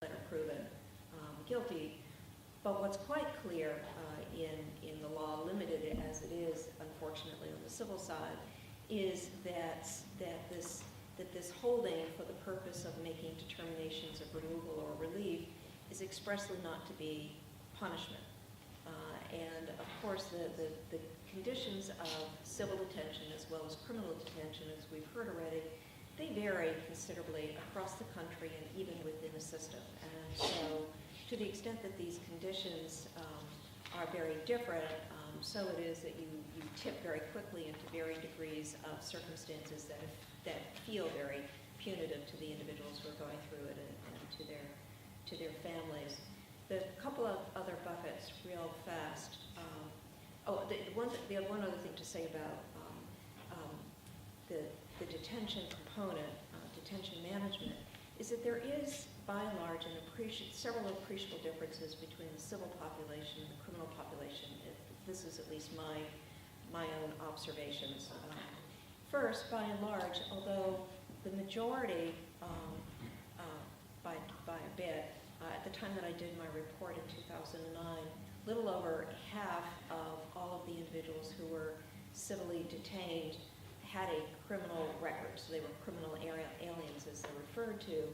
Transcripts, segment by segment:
and are proven guilty. But what's quite clear in the law, limited as it is, unfortunately, on the civil side, is that this holding for the purpose of making determinations of removal or relief is expressly not to be punishment. And of course, the conditions of civil detention as well as criminal detention, as we've heard already, they vary considerably across the country and even within a system. And so, to the extent that these conditions are very different, so it is that you tip very quickly into varying degrees of circumstances that feel very punitive to the individuals who are going through it and to their families. The couple of other buckets, real fast. The one other thing to say about the detention component, detention management, is that there is, by and large, several appreciable differences between the civil population and the criminal population. This is at least my own observations. First, by and large, although the majority, by a bit, at the time that I did my report in 2009, little over half of all of the individuals who were civilly detained had a criminal record, so they were criminal aliens, as they're referred to.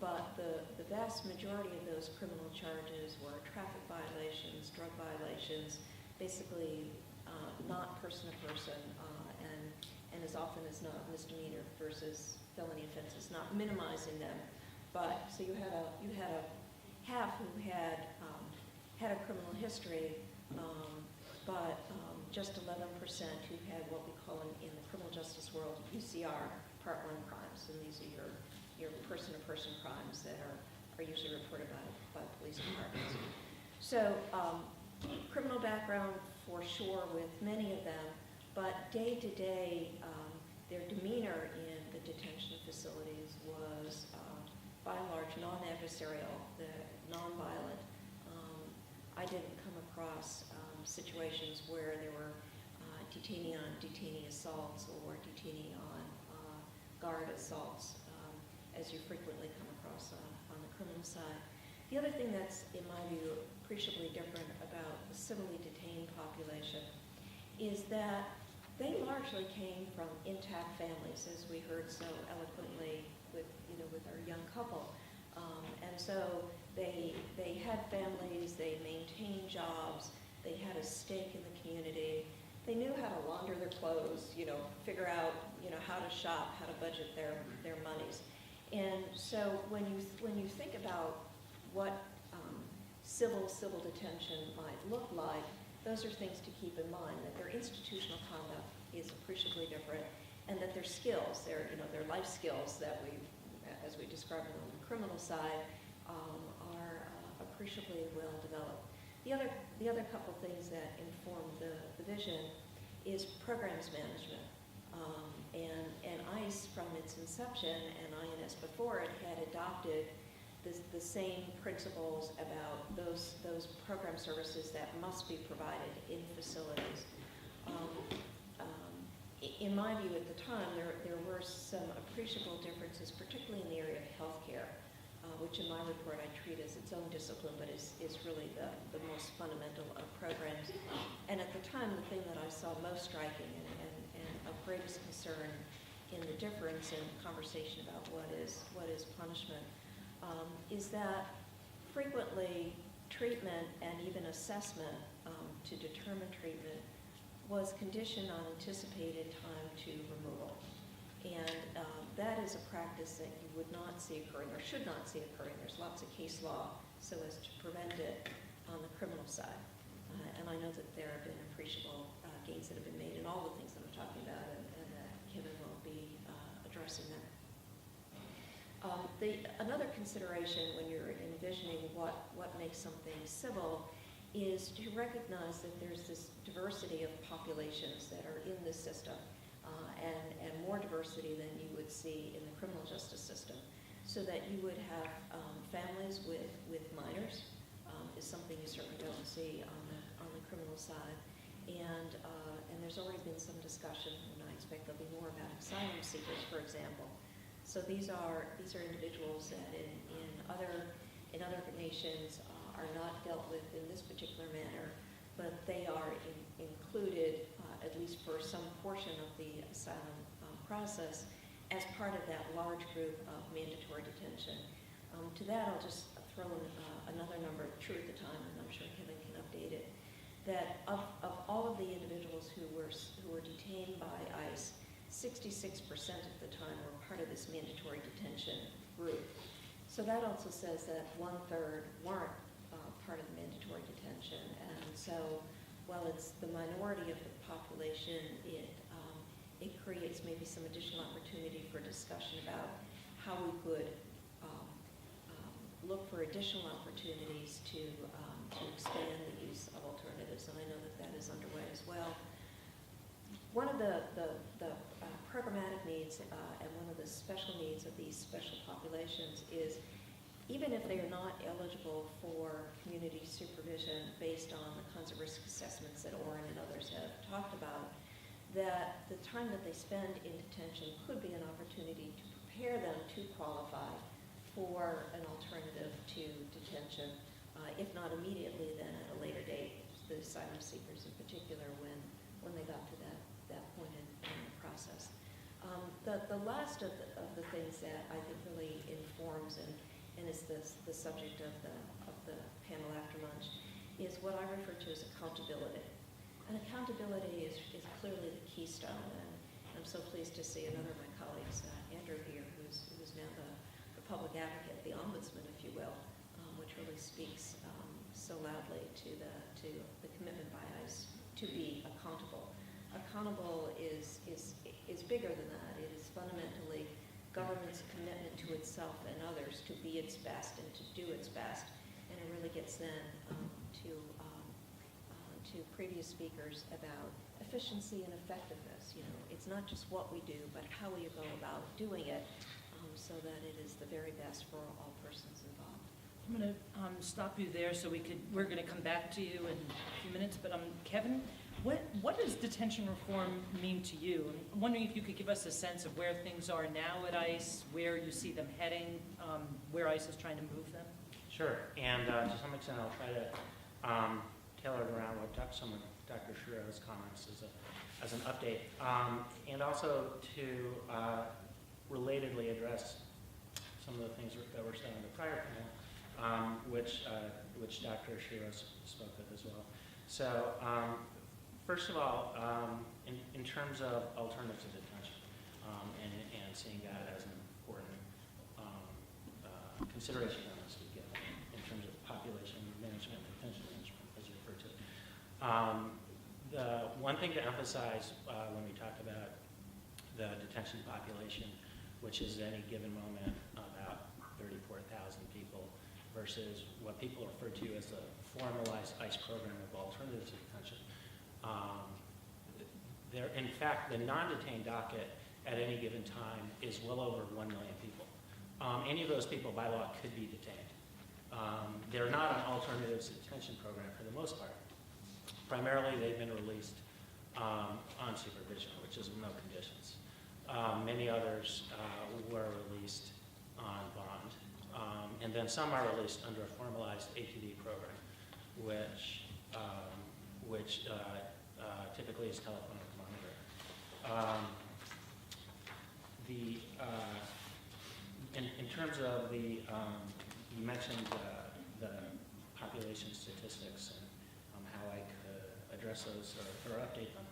But the vast majority of those criminal charges were traffic violations, drug violations, basically not person-to-person, and as often as not misdemeanor versus felony offenses, not minimizing them. But so you had a half who had a criminal history, but just 11% who had what we call in the criminal justice world UCR, Part 1 crimes, and these are your person-to-person crimes that are usually reported by police departments. So criminal background for sure with many of them, but day to day their demeanor in the detention facilities was by and large non-adversarial, non-violent. I didn't come across situations where there were detainee on detainee assaults or detainee on guard assaults, as you frequently come across on the criminal side. The other thing that's, in my view, appreciably different about the civilly detained population is that they largely came from intact families, as we heard so eloquently with our young couple. And so they had families, they maintained jobs, they had a stake in the community, they knew how to launder their clothes, figure out, how to shop, how to budget their monies. And so when you think about what civil detention might look like, those are things to keep in mind, that their institutional conduct is appreciably different, and that their skills, their life skills that as we described on the criminal side, are appreciably well developed. The other couple things that inform the vision is programs management. And ICE, from its inception, and INS before it, had adopted the same principles about those program services that must be provided in facilities. In my view at the time, there were some appreciable differences, particularly in the area of healthcare, which in my report I treat as its own discipline, but is really the most fundamental of programs. And at the time, the thing that I saw most striking and of greatest concern in the difference in conversation about what is punishment is that frequently treatment and even assessment to determine treatment was conditioned on anticipated time to removal. And that is a practice that you would not see occurring or should not see occurring. There's lots of case law so as to prevent it on the criminal side. And I know that there have been appreciable gains that have been made in all the things that I'm talking about, and that Kevin will be addressing them. Another consideration when you're envisioning what makes something civil is to recognize that there's this diversity of populations that are in this system, and more diversity than you would see in the criminal justice system. So that you would have families with minors is something you certainly don't see on the criminal side, and there's already been some discussion, and I expect there'll be more about asylum seekers, for example. So these are individuals that in other limitations are not dealt with in this particular manner, but they are included, at least for some portion of the asylum process, as part of that large group of mandatory detention. To that, I'll just throw in another number, true at the time, and I'm sure Kevin can update it, that of all of the individuals who were detained by ICE, 66% of the time were part of this mandatory detention group. So that also says that 1/3 weren't part of the mandatory detention. And so while it's the minority of the population, it creates maybe some additional opportunity for discussion about how we could look for additional opportunities to expand the use of alternatives, and I know that is underway as well. One of the programmatic needs and one of the special needs of these special populations is, even if they are not eligible for community supervision based on the kinds of risk assessments that Oren and others have talked about, that the time that they spend in detention could be an opportunity to prepare them to qualify for an alternative to detention, if not immediately, then at a later date, the asylum seekers in particular, when they got to that point in the process. The last of the things that I think really informs and is the subject of the panel after lunch is what I refer to as accountability. And accountability is clearly the keystone, and I'm so pleased to see another of my colleagues, Andrew here, who's now the public advocate, the ombudsman, if you will, which really speaks so loudly to the commitment by ICE to be accountable. Accountable is bigger than that. It is fundamentally government's commitment to itself and others to be its best and to do its best. And it really gets then to previous speakers about efficiency and effectiveness. You know, it's not just what we do, but how we go about doing it, so that it is the very best for all persons involved. I'm going to stop you there, so we're going to come back to you in a few minutes. But Kevin, what does detention reform mean to you? I'm wondering if you could give us a sense of where things are now at ICE, where you see them heading, where ICE is trying to move them. Sure, and to some extent, I'll try to tailor it around some of Dr. Schriro's comments as an update, and also to relatedly address some of the things that were said in the prior panel, which Dr. Schriro spoke of as well. So, first of all, in terms of alternatives to detention, and seeing that as an important consideration that must be given in terms of population management, detention management, as you referred to. The one thing to emphasize when we talk about the detention population, which is at any given moment about 34,000 people, versus what people refer to as the formalized ICE program of alternatives to detention. In fact, the non-detained docket at any given time is well over 1 million people. Any of those people by law could be detained. They're not an alternatives to detention program for the most part. Primarily, they've been released on supervision, which is with no conditions. Many others were released on bond, and then some are released under a formalized ATD program, which typically is telephonic monitoring. In terms of you mentioned the population statistics and how I could address those or update them.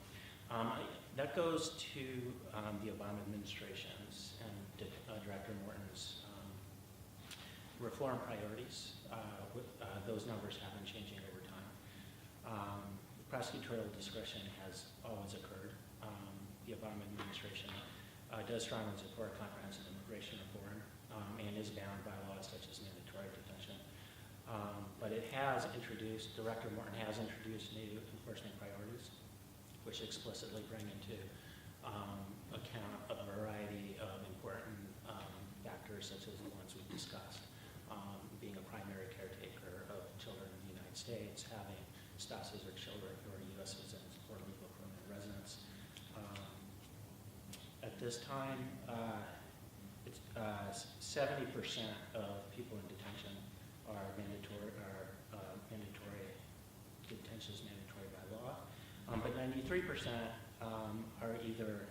That goes to the Obama administration's and Director Morton's reform priorities. Those numbers have been changing over time. Prosecutorial discretion has always occurred. The Obama administration does strongly support comprehensive immigration reform and is bound by laws such as mandatory detention. But it has introduced, Director Morton has introduced new enforcement priorities, which explicitly bring into account a variety of important factors such as the ones we've discussed. Being a primary caretaker of children in the United States, having spouses or children who are U.S. citizens or legal permanent residents. At this time, 70% of people in detention are mandatory 93% are either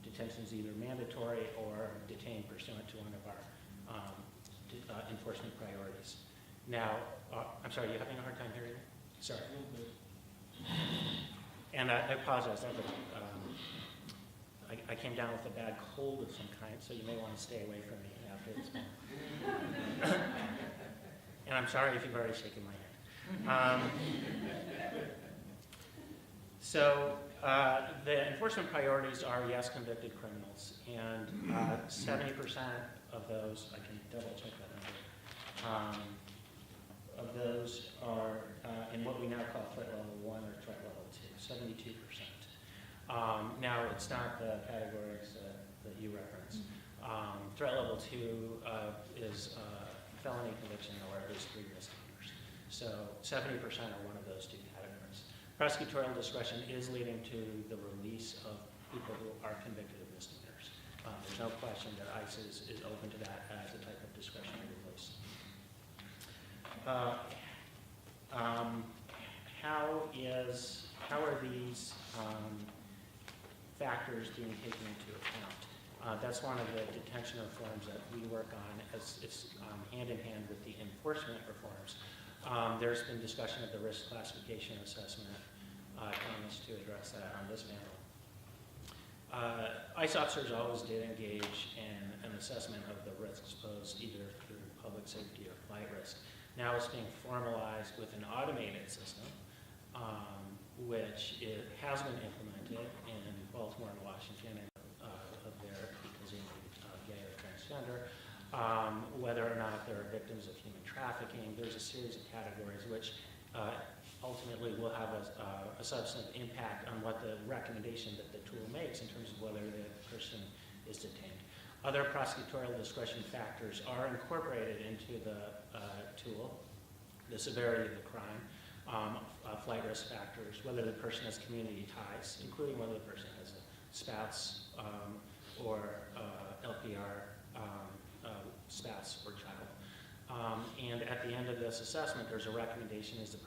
detention is either mandatory or detained pursuant to one of our enforcement priorities. Now, I'm sorry, you having a hard time hearing me? Sorry. A little bit. And I apologize. I came down with a bad cold of some kind, so you may want to stay away from me after this one. And I'm sorry if you've already shaken my hand. The enforcement priorities are, yes, convicted criminals, and 70% of those, I can double check that number, of those are in what we now call threat level 1 or threat level 2, 72%. Now, it's not the categories that you referenced. Threat level 2 is felony conviction or at least 3 misdemeanors. So 70% are one of those two categories. Prosecutorial discretion is leading to the release of people who are convicted of misdemeanors. There's no question that ICE is open to that as a type of discretionary release. How are these factors being taken into account? That's one of the detention reforms that we work on as it's hand in hand with the enforcement reforms. There's been discussion of the risk classification assessment. I promise to address that on this panel. ICE officers always did engage in an assessment of the risks posed either through public safety or flight risk. Now it's being formalized with an automated system, which has been implemented in Baltimore and Washington, and there because they're gay or transgender. Whether or not they're victims of human trafficking, there's a series of categories which ultimately will have a substantive impact on what the recommendation that the tool makes in terms of whether the person is detained. Other prosecutorial discretion factors are incorporated into the tool: the severity of the crime, flight risk factors, whether the person has community ties, including whether the person has a spouse or LPR spouse or child. And at the end of this assessment, there's a recommendation: should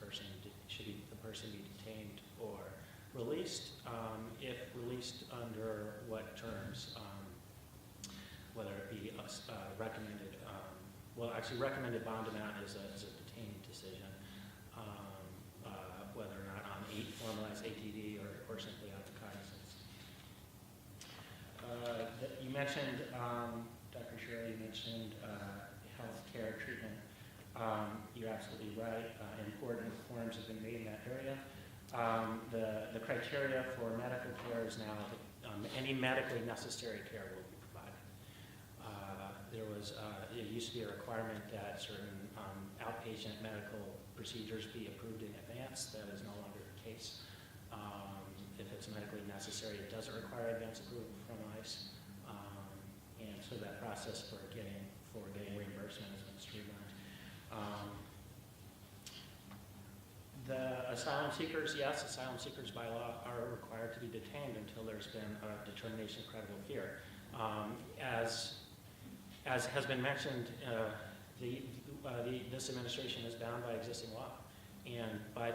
the person be detained or released? If released, under what terms? Whether it be recommended, recommended bond amount is a detained decision. Whether or not on formalized ATD or simply out of cognizance. You mentioned, Dr. Schriro, you mentioned health care treatment. You're absolutely right. Important reforms have been made in that area. The criteria for medical care is now any medically necessary care will be provided. It used to be a requirement that certain outpatient medical procedures be approved in advance. That is no longer the case. If it's medically necessary, it doesn't require advance approval from ICE. And so that process for getting reimbursement has been streamlined. The asylum seekers, yes, asylum seekers by law are required to be detained until there's been a determination of credible fear. As has been mentioned, this administration is bound by existing law, and by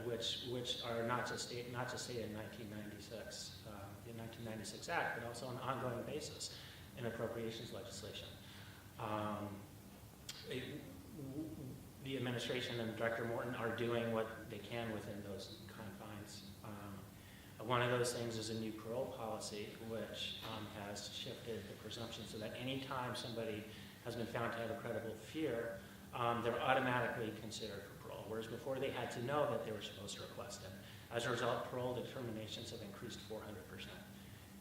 which are not just stated in 1996, the 1996 Act, but also on an ongoing basis in appropriations legislation. The administration and Director Morton are doing what they can within those confines. One of those things is a new parole policy, which has shifted the presumption so that any time somebody has been found to have a credible fear, they're automatically considered for parole, whereas before they had to know that they were supposed to request it. As a result, parole determinations have increased 400%,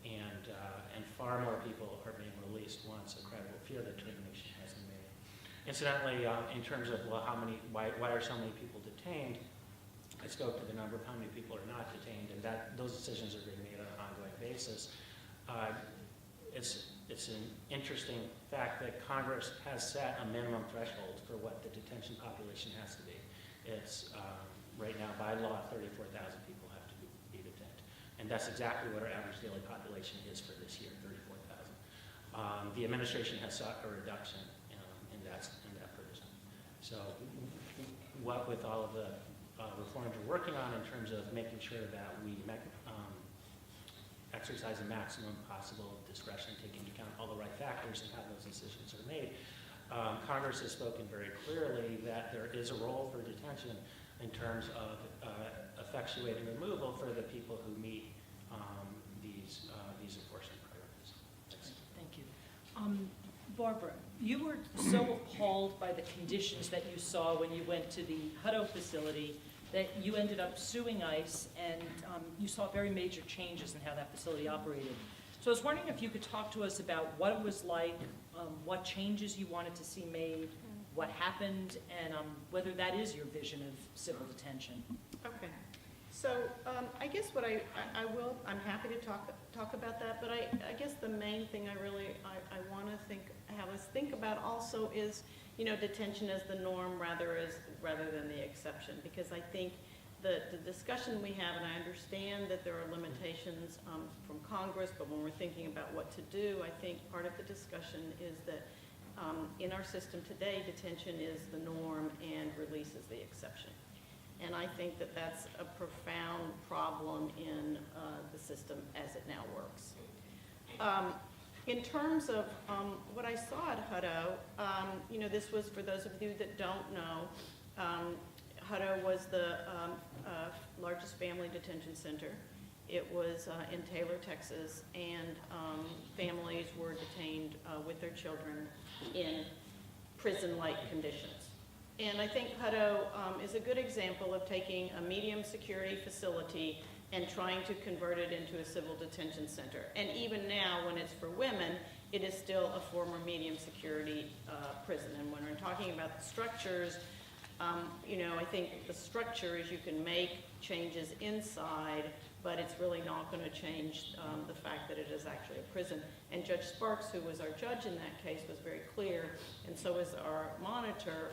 and far more people are being released once a credible fear determination has been made. Incidentally, in terms of why are so many people detained, I spoke to the number of how many people are not detained, and those decisions are being made on an ongoing basis. It's an interesting fact that Congress has set a minimum threshold for what the detention population has to be. It's right now by law 34,000 people have to be detained, and that's exactly what our average daily population is for this year, 34,000. The administration has sought a reduction in that provision. So, what with all of the reforms we're working on in terms of making sure that we exercise the maximum possible discretion, taking into account all the right factors and how those decisions are made. Congress has spoken very clearly that there is a role for detention in terms of effectuating removal for the people who meet these enforcement priorities. Thanks. Thank you. Barbara, you were so appalled by the conditions that you saw when you went to the Hutto facility that you ended up suing ICE, and you saw very major changes in how that facility operated. So I was wondering if you could talk to us about what it was like, what changes you wanted to see made, what happened, and whether that is your vision of civil detention. Okay. So I guess what I'm happy to talk about that, but I guess the main thing I want to have us think about also is, detention as the norm rather than the exception, because I think the discussion we have, and I understand that there are limitations from Congress, but when we're thinking about what to do, I think part of the discussion is that in our system today, detention is the norm and release is the exception. And I think that that's a profound problem in the system as it now works. In terms of what I saw at Hutto, this was, for those of you that don't know, Hutto was the largest family detention center. It was in Taylor, Texas, and families were detained with their children in prison-like conditions. And I think Hutto is a good example of taking a medium security facility and trying to convert it into a civil detention center. And even now, when it's for women, it is still a former medium security prison. And when we're talking about the structures, I think the structure is you can make changes inside, but it's really not going to change the fact that it is actually a prison. And Judge Sparks, who was our judge in that case, was very clear, and so was our monitor,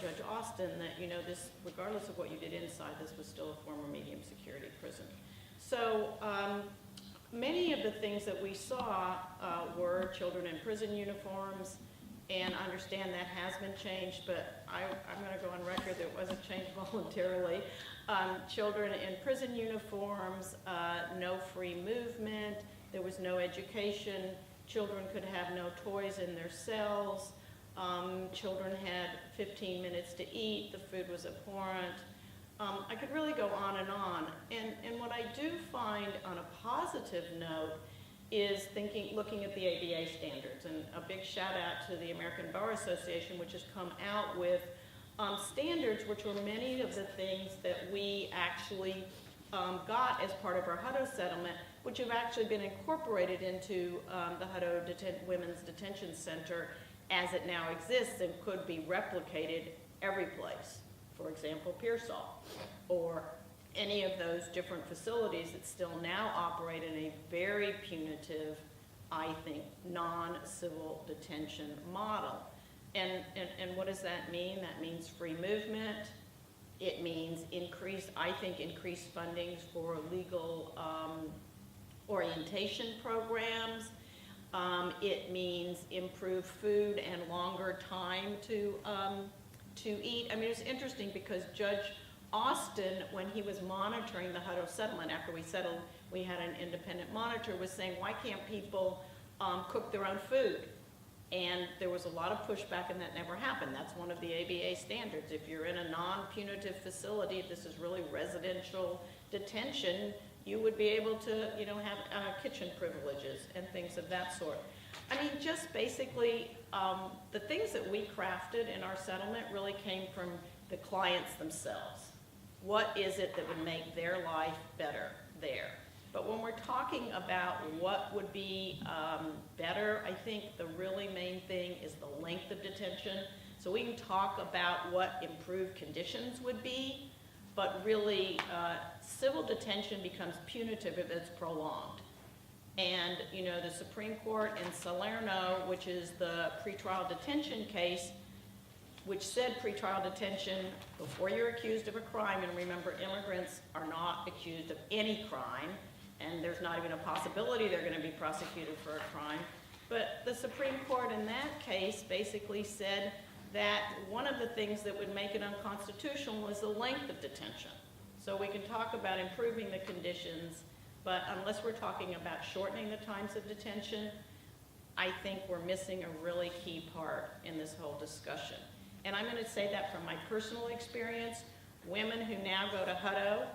Judge Austin, that this, regardless of what you did inside, this was still a former medium security prison. So many of the things that we saw were children in prison uniforms, and I understand that has been changed, but I'm going to go on record that it wasn't changed voluntarily. Children in prison uniforms, no free movement, there was no education, children could have no toys in their cells, children had 15 minutes to eat, the food was abhorrent. I could really go on. And what I do find on a positive note is looking at the ABA standards, and a big shout out to the American Bar Association, which has come out with standards, which were many of the things that we actually got as part of our Hutto settlement, which have actually been incorporated into the Hutto Women's Detention Center as it now exists and could be replicated every place. For example, Pearsall, or any of those different facilities that still now operate in a very punitive, I think, non-civil detention model. And what does that mean? That means free movement. It means increased funding for legal orientation programs. It means improved food and longer time to eat. I mean, it's interesting because Judge Austin, when he was monitoring the Hutto settlement, after we settled, we had an independent monitor, was saying, why can't people cook their own food? And there was a lot of pushback, and that never happened. That's one of the ABA standards. If you're in a non-punitive facility, if this is really residential detention, you would be able to, have kitchen privileges and things of that sort. I mean, just basically, the things that we crafted in our settlement really came from the clients themselves. What is it that would make their life better there? But when we're talking about what would be better, I think the really main thing is the length of detention. So we can talk about what improved conditions would be, but really civil detention becomes punitive if it's prolonged. And the Supreme Court in Salerno, which is the pretrial detention case, which said pretrial detention before you're accused of a crime, and remember, immigrants are not accused of any crime, and there's not even a possibility they're going to be prosecuted for a crime. But the Supreme Court in that case basically said that one of the things that would make it unconstitutional is the length of detention. So we can talk about improving the conditions, but unless we're talking about shortening the times of detention, I think we're missing a really key part in this whole discussion. And I'm going to say that from my personal experience. Women who now go to Hutto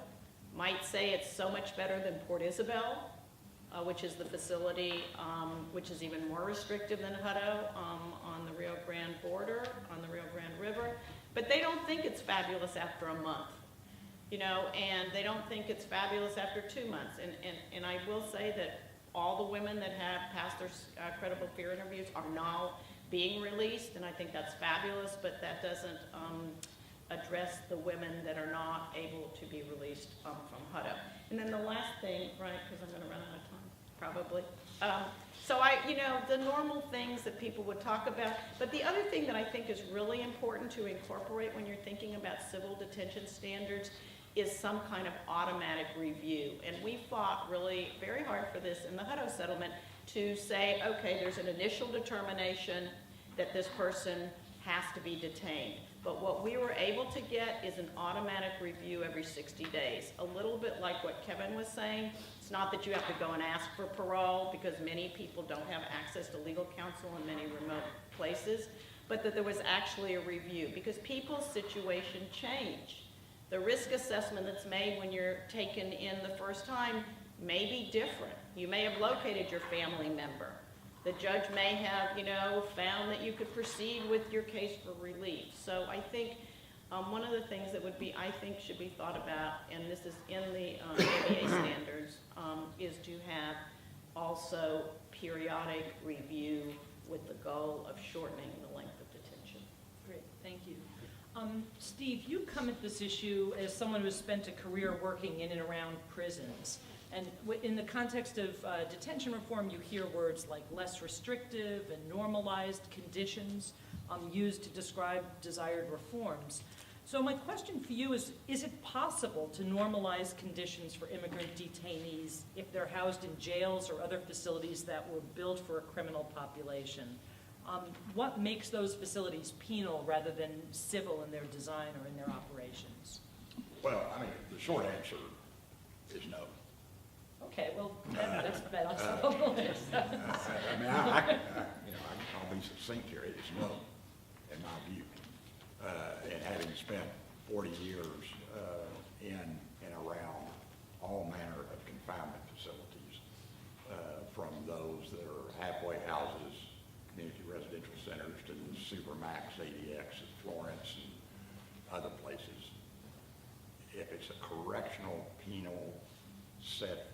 might say it's so much better than Port Isabel, which is the facility which is even more restrictive than Hutto on the Rio Grande border, on the Rio Grande River. But they don't think it's fabulous after a month, you know, and they don't think it's fabulous after 2 months. And I will say that all the women that have passed their credible fear interviews are now being released, and I think that's fabulous, but that doesn't address the women that are not able to be released from Hutto. And then the last thing, right, because I'm going to run out of time, probably. So the normal things that people would talk about, but the other thing that I think is really important to incorporate when you're thinking about civil detention standards is some kind of automatic review. And we fought really very hard for this in the Hutto settlement to say, okay, there's an initial determination that this person has to be detained. But what we were able to get is an automatic review every 60 days. A little bit like what Kevin was saying. It's not that you have to go and ask for parole, because many people don't have access to legal counsel in many remote places, but that there was actually a review, because people's situation change. The risk assessment that's made when you're taken in the first time may be different. You may have located your family member. The judge may have, found that you could proceed with your case for relief. So I think one of the things that should be thought about, and this is in the ABA standards, is to have also periodic review with the goal of shortening the length of detention. Great, thank you. Steve, you come at this issue as someone who has spent a career working in and around prisons. And in the context of detention reform, you hear words like less restrictive and normalized conditions used to describe desired reforms. So my question for you is it possible to normalize conditions for immigrant detainees if they're housed in jails or other facilities that were built for a criminal population? What makes those facilities penal rather than civil in their design or in their operations? Well, the short answer is no. Okay, well, that's bad. I'll be succinct here. It's no, in my view. And having spent 40 years in and around all manner of confinement facilities, from those that are halfway houses, community residential centers, to the Supermax ADX in Florence and other places, if it's a correctional penal set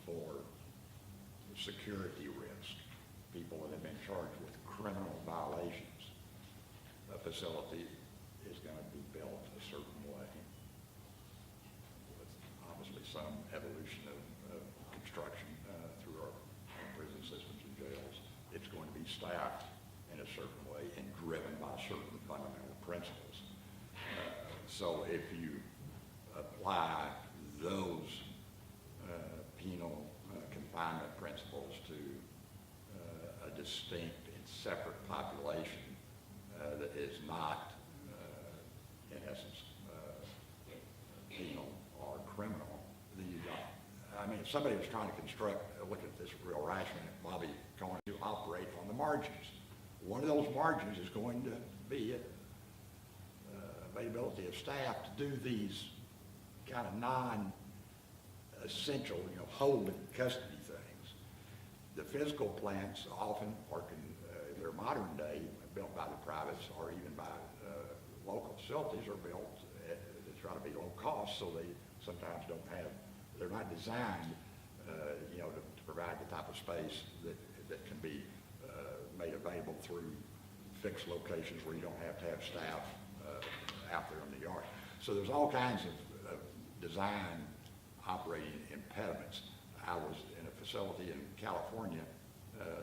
for security risk, people that have been charged with criminal violations, a facility is going to be built a certain way, with obviously some evolution of construction through our prison systems and jails. It's going to be staffed in a certain way and driven by certain fundamental principles. So if you apply those penal confinement principles to a distinct and separate population that is not, in essence, penal or criminal, then you don't. If somebody was trying to look at this real rationally, Bobby going to operate on the margins. One of those margins is going to be availability of staff to do these kind of non-essential, hold and custody things. The physical plants often are, they're modern day, built by the privates or even by local facilities, are built to try to be low cost, so they sometimes they're not designed, to provide the type of space that can be made available through fixed locations where you don't have to have staff out there in the yard. So there's all kinds of design operating impediments. I was in a facility in California,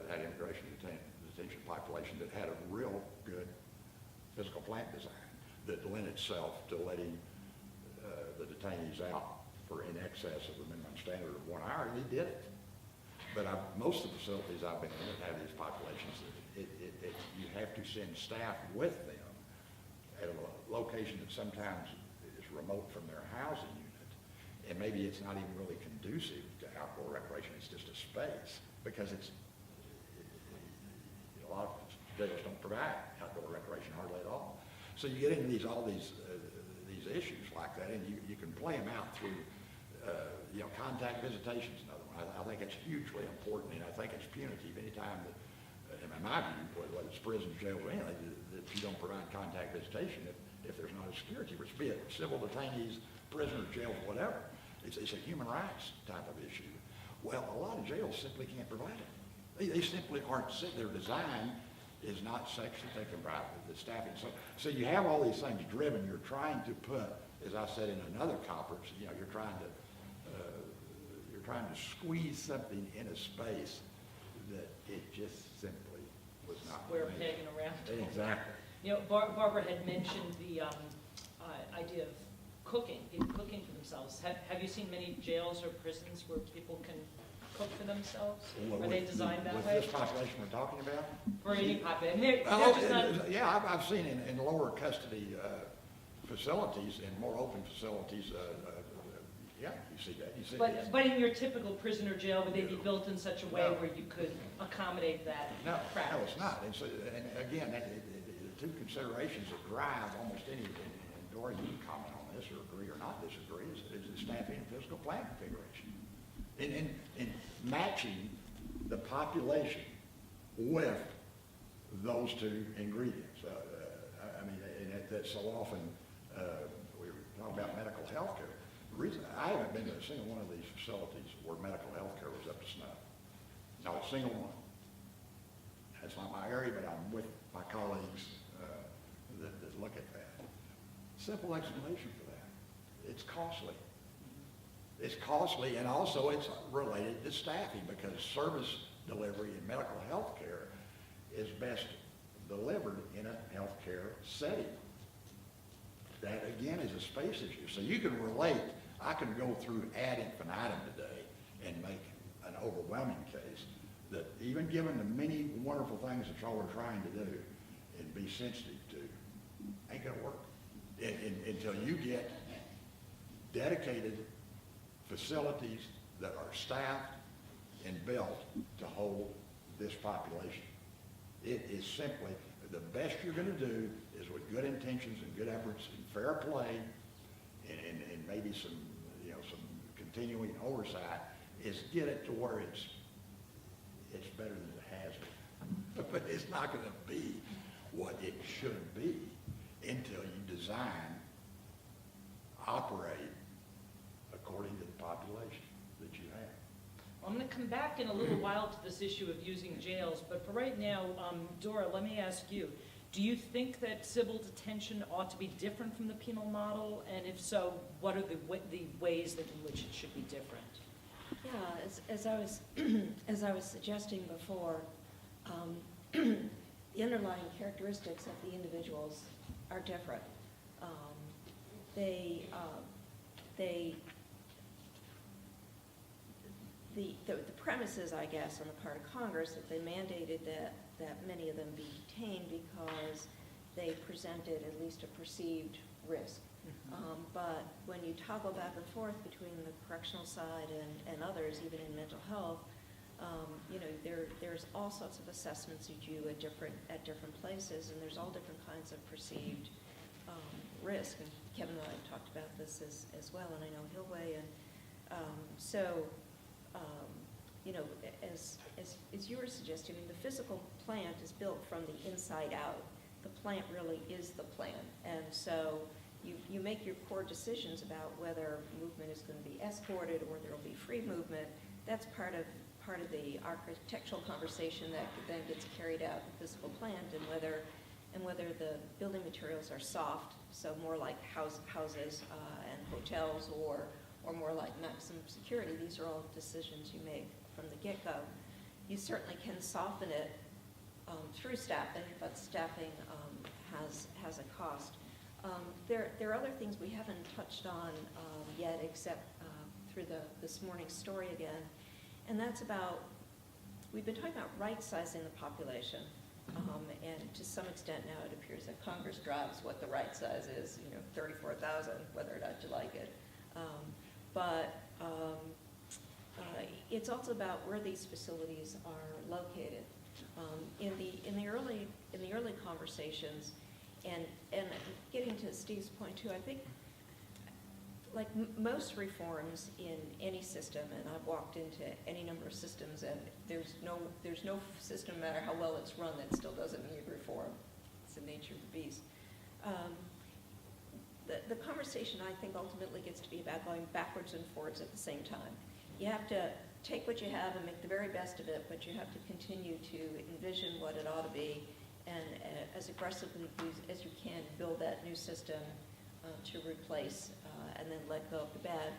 had immigration detention population that had a real good physical plant design that lent itself to letting the detainees out for in excess of the minimum standard of 1 hour, and they did it. But most of the facilities I've been in that have these populations, you have to send staff with them at a location that sometimes is remote from their housing unit. And maybe it's not even really conducive to outdoor recreation, it's just a space, because a lot of jails don't provide outdoor recreation hardly at all. So you get into all these issues like that, and you can play them out through, contact visitations, another one. I think it's hugely important, and I think it's punitive anytime that, in my view, whether it's prison, jail, or anything, that you don't provide contact visitation if there's not a security risk, be it civil detainees, prisoners, jails, whatever. It's a human rights type of issue. Well, a lot of jails simply can't provide it. They simply aren't, their design is not such that they can provide the staffing. So you have all these things driven. You're trying to put, as I said in another conference, you're trying to squeeze something in a space that it just simply was not. Square peg in a round hole. Exactly. Barbara had mentioned the idea of cooking, people cooking for themselves. Have you seen many jails or prisons where people can cook for themselves? Are they designed that way? With this population we're talking about? For any population? They're just not... Yeah, I've seen in lower custody facilities and more open facilities, yeah, you see that. But in your typical prison or jail, would they be built in such a way where you could accommodate that practice? No, it's not. And again, the two considerations that drive almost any, and Dora, you can comment on this or agree or not disagree, is the staffing and physical plant configuration. In matching the population with those two ingredients. And that's so often, we talk about medical health care. The reason I haven't been to a single one of these facilities where medical health care was up to snuff. Not a single one. That's not my area, but I'm with my colleagues that look at that. Simple explanation for that. It's costly. It's costly, and also it's related to staffing, because service delivery in medical health care is best delivered in a healthcare setting. That, again, is a space issue. So you can relate. I can go through ad infinitum today and make an overwhelming case that even given the many wonderful things that y'all are trying to do and be sensitive to, ain't going to work until you get dedicated facilities that are staffed and built to hold this population. It is simply, the best you're going to do is with good intentions and good efforts and fair play and maybe some continuing oversight, is get it to where it's better than it has been. But it's not going to be what it should be until you design, operate according to the population that you have. I'm going to come back in a little while to this issue of using jails, but for right now, Dora, let me ask you, do you think that civil detention ought to be different from the penal model? And if so, what are the ways in which it should be different? Yeah, as I was suggesting before, the underlying characteristics of the individuals are different. The premise is, I guess, on the part of Congress that they mandated that many of them be detained because they presented at least a perceived risk. But when you toggle back and forth between the correctional side and others, even in mental health, there's all sorts of assessments you do at different places, and there's all different kinds of perceived risk. And Kevin and I have talked about this as well, and I know he'll weigh in. As you were suggesting, the physical plant is built from the inside out. The plant really is the plant, and so you make your core decisions about whether movement is going to be escorted or there will be free movement. That's part of the architectural conversation that then gets carried out in the physical plant, and whether the building materials are soft, so more like houses and hotels, or more like maximum security. These are all decisions you make from the get-go. You certainly can soften it through staffing, but staffing has a cost. There are other things we haven't touched on yet, except through this morning's story again, and that's about we've been talking about right-sizing the population. And to some extent now it appears that Congress drives what the right size is, 34,000, whether or not you like it. It's also about where these facilities are located. In the early conversations, and getting to Steve's point too, I think like most reforms in any system, and I've walked into any number of systems, and there's no system, no matter how well it's run, that still doesn't need reform. It's the nature of the beast. The conversation, I think, ultimately gets to be about going backwards and forwards at the same time. You have to take what you have and make the very best of it, but you have to continue to envision what it ought to be, and as aggressively as you can build that new system to replace and then let go of the bad.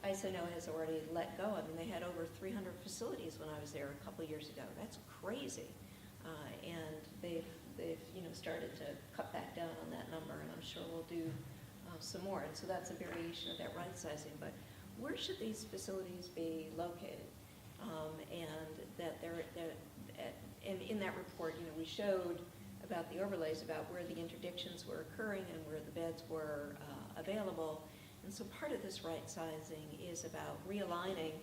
ISNO has already let go. I mean, they had over 300 facilities when I was there a couple of years ago. That's crazy. And they've started to cut back down on that number, and I'm sure we'll do some more. And so that's a variation of that right sizing. But where should these facilities be located? And in that report, we showed about the overlays about where the interdictions were occurring and where the beds were available. And so part of this right sizing is about realigning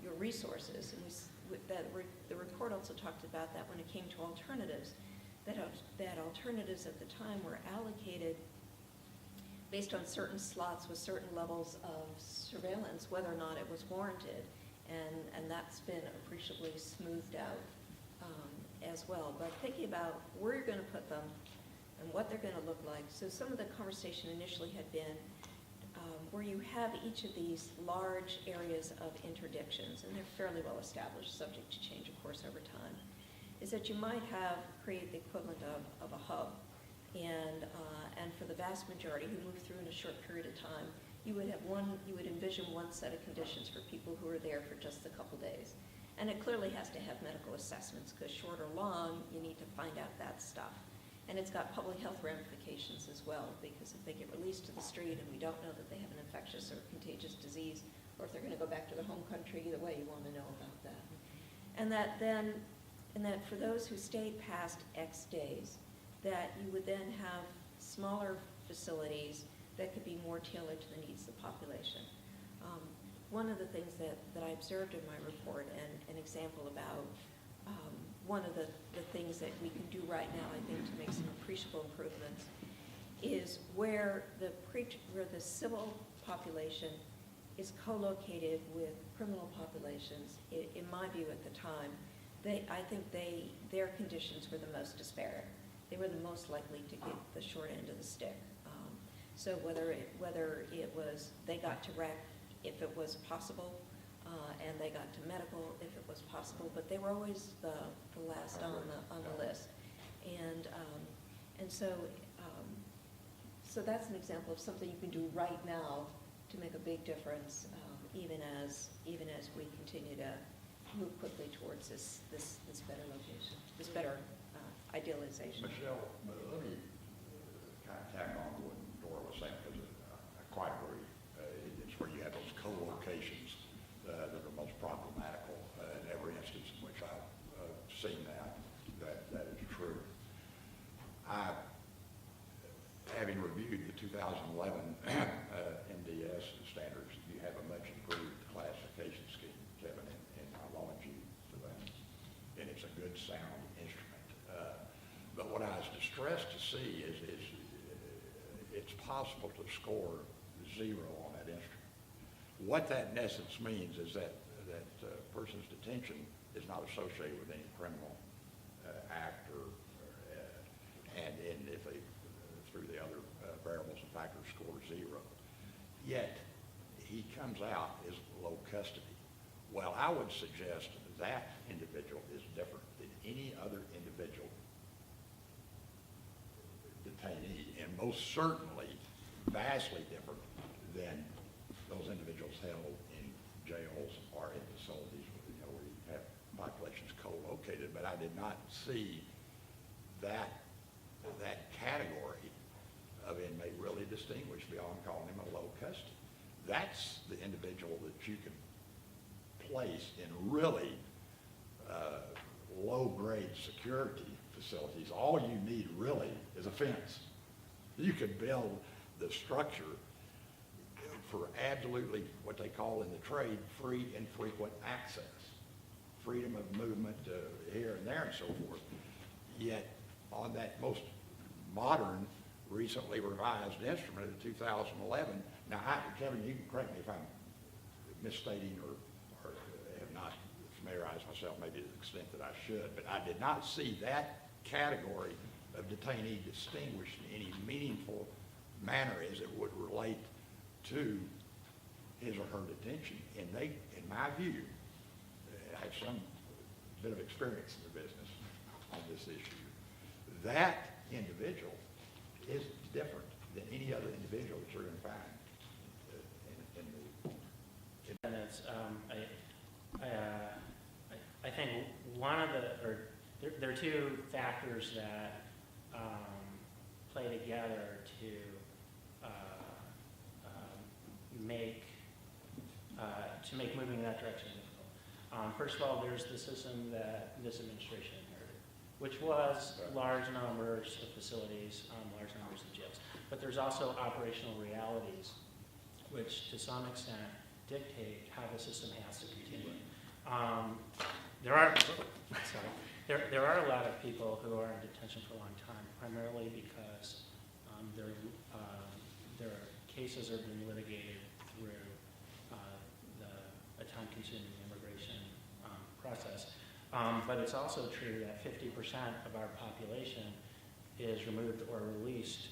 your resources. And the report also talked about that when it came to alternatives, that alternatives at the time were allocated based on certain slots with certain levels of surveillance, whether or not it was warranted. And that's been appreciably smoothed out as well. But thinking about where you're going to put them and what they're going to look like. So some of the conversation initially had been where you have each of these large areas of interdictions, and they're fairly well established, subject to change, of course, over time, is that you might create the equivalent of a hub. And for the vast majority who move through in a short period of time, you would envision one set of conditions for people who are there for just a couple days. And it clearly has to have medical assessments, because short or long, you need to find out that stuff. And it's got public health ramifications as well, because if they get released to the street and we don't know that they have an infectious or contagious disease, or if they're going to go back to their home country, either way, you want to know about that. And that for those who stayed past X days, that you would then have smaller facilities that could be more tailored to the needs of the population. One of the things that I observed in my report, and an example about one of the things that we can do right now, I think, to make some appreciable improvements, is where the civil population is co-located with criminal populations. In my view at the time, I think their conditions were the most disparate. They were the most likely to get the short end of the stick. So whether it was they got to rec if it was possible, and they got to medical if it was possible, but they were always the last on the list. And so that's an example of something you can do right now to make a big difference, even as we continue to move quickly towards this better location, this better idealization. Michele, let me kind of tack on what Dora was saying, because I quite agree. It's where you have those co-locations that are most problematical. In every instance in which I've seen that is true. Having reviewed the 2011 MDS standards, you have a much improved classification scheme, Kevin, and I laud you for that. And it's a good, sound instrument. But what I was distressed to see is it's possible to score 0 on that instrument. What that in essence means is that a person's detention is not associated with any criminal act, and if they, through the other variables and factors, score 0. Yet, he comes out as low custody. Well, I would suggest that individual is different than any other individual detainee, and most certainly vastly different than those individuals held in jails or in facilities where you have populations co-located. But I did not see that category of inmate really distinguished beyond calling him a low custody. That's the individual that you can place in really low-grade security facilities, all you need really is a fence. You could build the structure for absolutely what they call in the trade free and frequent access, freedom of movement here and there and so forth. Yet on that most modern, recently revised instrument of 2011, now Kevin, you can correct me if I'm misstating or have not familiarized myself maybe to the extent that I should, but I did not see that category of detainee distinguished in any meaningful manner as it would relate to his or her detention. And they, in my view, have some bit of experience in the business on this issue. That individual is different than any other individual that you're going to find And it's, I think one of the, or there are two factors that play together to make moving in that direction difficult. First of all, there's the system that this administration inherited, which was large numbers of facilities, large numbers of jails. But there's also operational realities, which to some extent dictate how the system has to continue. There are a lot of people who are in detention for a long time, primarily because their cases are being litigated through a time-consuming immigration process. But it's also true that 50% of our population is removed or released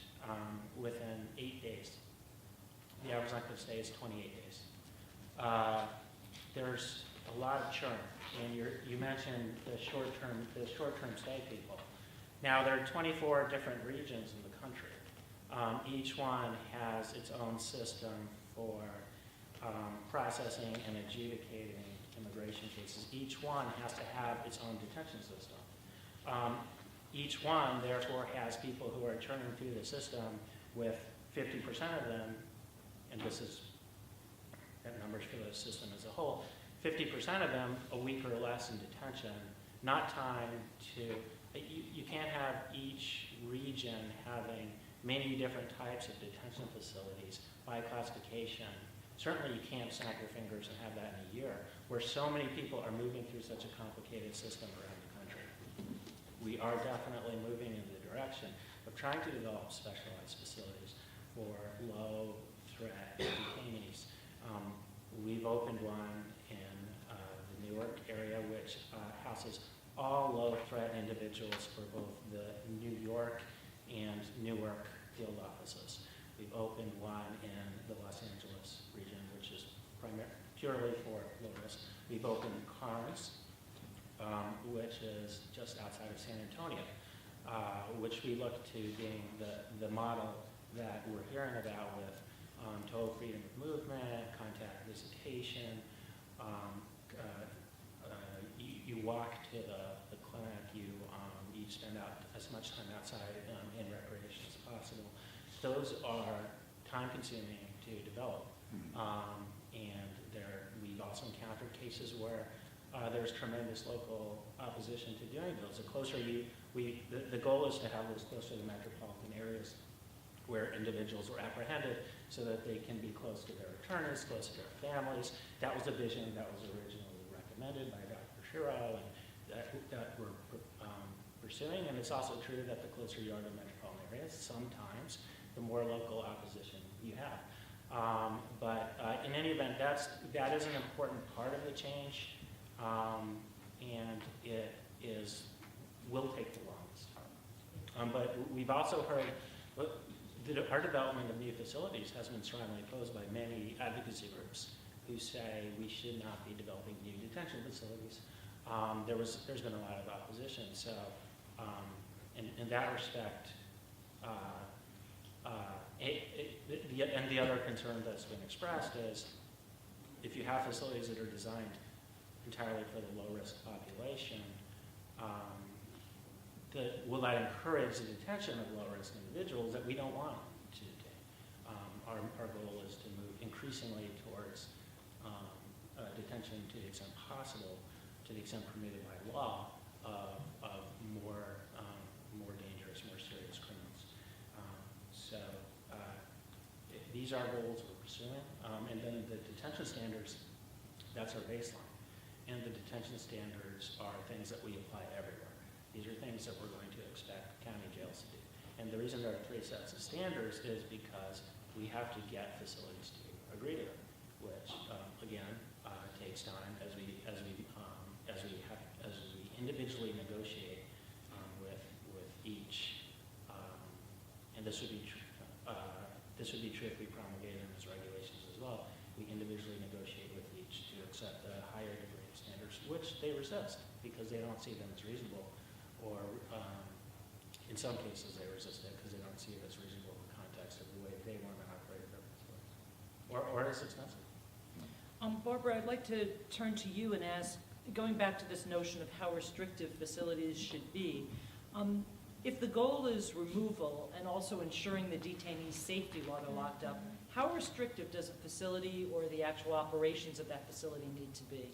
within 8 days. The average length of stay is 28 days. There's a lot of churn, and you mentioned the short-term stay people. Now, there are 24 different regions in the country. Each one has its own system for processing and adjudicating immigration cases. Each one has to have its own detention system. Each one, therefore, has people who are churning through the system with 50% of them, and this is numbers for the system as a whole, 50% of them a week or less in detention, not time to, you can't have each region having many different types of detention facilities by classification. Certainly you can't snap your fingers and have that in a year, where so many people are moving through such a complicated system around the country. We are definitely moving in the direction of trying to develop specialized facilities for low-threat detainees. We've opened one in the Newark area, which houses all low-threat individuals for both the New York and Newark field offices. We've opened one in the Los Angeles region, which is purely for low risk. We've opened Carnes, which is just outside of San Antonio, which we look to being the model that we're hearing about with total freedom of movement, contact visitation. You walk to the clinic, you spend out as much time outside in recreation as possible. Those are time-consuming to develop, and we've also encountered cases where there's tremendous local opposition to doing those. The closer the goal is to have those closer to the metropolitan areas where individuals were apprehended so that they can be close to their attorneys, close to their families. That was a vision that was originally recommended by Dr. Schriro and that we're pursuing. And it's also true that the closer you are to the metropolitan areas, sometimes the more local opposition you have. But in any event, that is an important part of the change, and it will take the longest time. But we've also heard our development of new facilities has been strongly opposed by many advocacy groups who say we should not be developing new detention facilities. There's been a lot of opposition. So in that respect, and the other concern that's been expressed is if you have facilities that are designed entirely for the low-risk population, will that encourage the detention of low-risk individuals that we don't want to detain? Our goal is to move increasingly towards detention to the extent possible, to the extent permitted by law, of more dangerous, more serious criminals. These are goals we're pursuing. And then the detention standards, that's our baseline. And the detention standards are things that we apply everywhere. These are things that we're going to expect county jails to do. And the reason there are 3 sets of standards is because we have to get facilities to agree to them, which again takes time as we individually negotiate with each. And this would be true if we promulgated them as regulations as well. We individually negotiate with each to accept the higher degree of standards, which they resist because they don't see them as reasonable, or in some cases they resist it because they don't see it as reasonable in the context of the way they want to operate their facilities, or as expensive. Barbara, I'd like to turn to you and ask, going back to this notion of how restrictive facilities should be, if the goal is removal and also ensuring the detainee's safety while they're locked up, how restrictive does a facility or the actual operations of that facility need to be?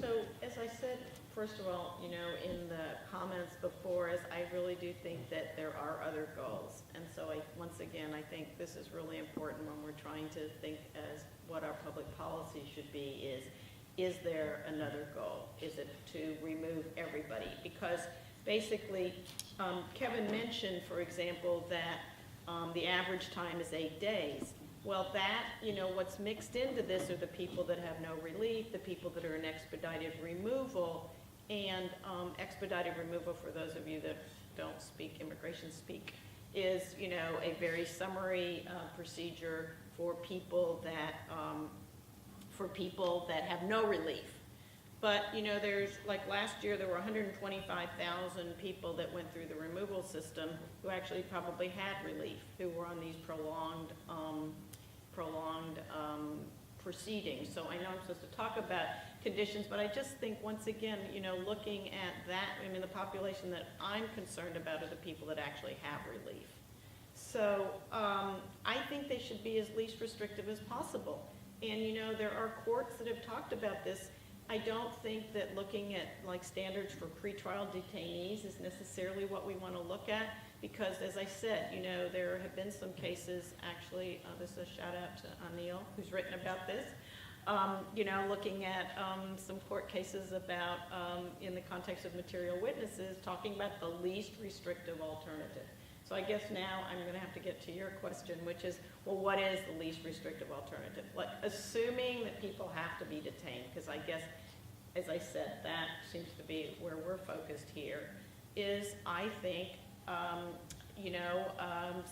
So, as I said, first of all, in the comments before, I really do think that there are other goals. And so once again, I think this is really important when we're trying to think as what our public policy should be is there another goal? Is it to remove everybody? Because basically, Kevin mentioned, for example, that the average time is 8 days. Well, that, what's mixed into this are the people that have no relief, the people that are in expedited removal, and expedited removal, for those of you that don't speak immigration speak, is, a very summary procedure for people that have no relief. But, there's, like last year, there were 125,000 people that went through the removal system who actually probably had relief, who were on these prolonged proceedings. So I know I'm supposed to talk about conditions, but I just think, once again, looking at that, the population that I'm concerned about are the people that actually have relief. So I think they should be as least restrictive as possible. And, there are courts that have talked about this. I don't think that looking at standards for pretrial detainees is necessarily what we want to look at, because as I said, there have been some cases, actually, this is a shout out to Anil, who's written about this, looking at some court cases about, in the context of material witnesses, talking about the least restrictive alternative. So I guess now I'm going to have to get to your question, which is, well, what is the least restrictive alternative? Assuming that people have to be detained, because I guess, as I said, that seems to be where we're focused here, is, I think,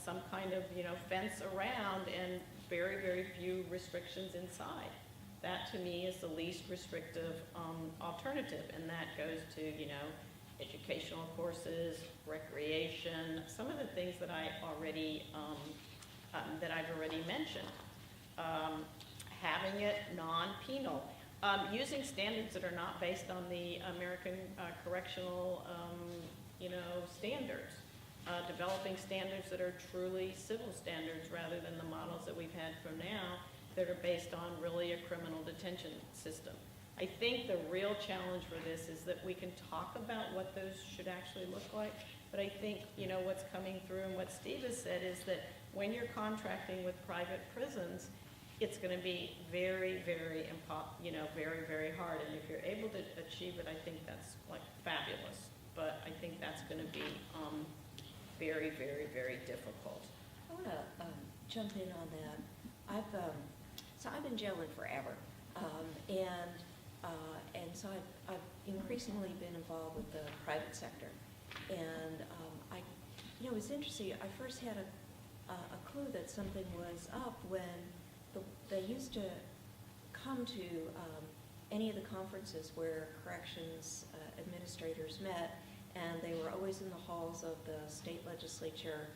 some kind of, fence around and very, very few restrictions inside. That, to me, is the least restrictive alternative, and that goes to, educational courses, recreation, some of the things that I've already mentioned. Having it non-penal. Using standards that are not based on the American correctional, standards. Developing standards that are truly civil standards rather than the models that we've had from now that are based on really a criminal detention system. I think the real challenge for this is that we can talk about what those should actually look like, but I think, what's coming through and what Steve has said is that when you're contracting with private prisons, it's going to be very, very, very, very hard. And if you're able to achieve it, I think that's fabulous. But I think that's going to be very, very, very difficult. I want to jump in on that. I've been jailing forever, and so I've increasingly been involved with the private sector, and it was interesting. I first had a clue that something was up when they used to come to any of the conferences where corrections administrators met, and they were always in the halls of the state legislature,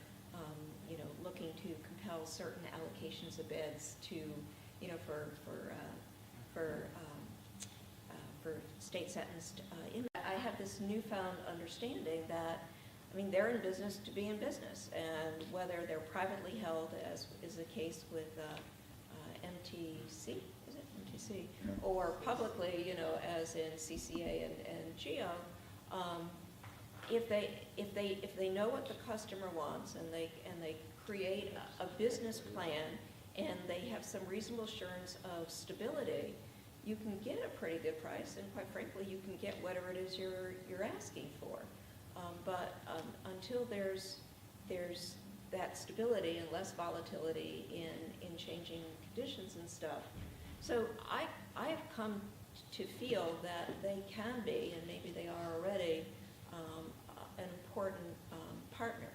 looking to compel certain allocations of beds to, for state sentenced inmates. I have this newfound understanding that, they're in business to be in business, and whether they're privately held, as is the case with MTC, is it MTC, or publicly, as in CCA and GEO, If they know what the customer wants and they create a business plan and they have some reasonable assurance of stability, you can get a pretty good price, and quite frankly, you can get whatever it is you're asking for. But until there's that stability and less volatility in changing conditions and stuff. So I've come to feel that they can be, and maybe they are already, an important partner.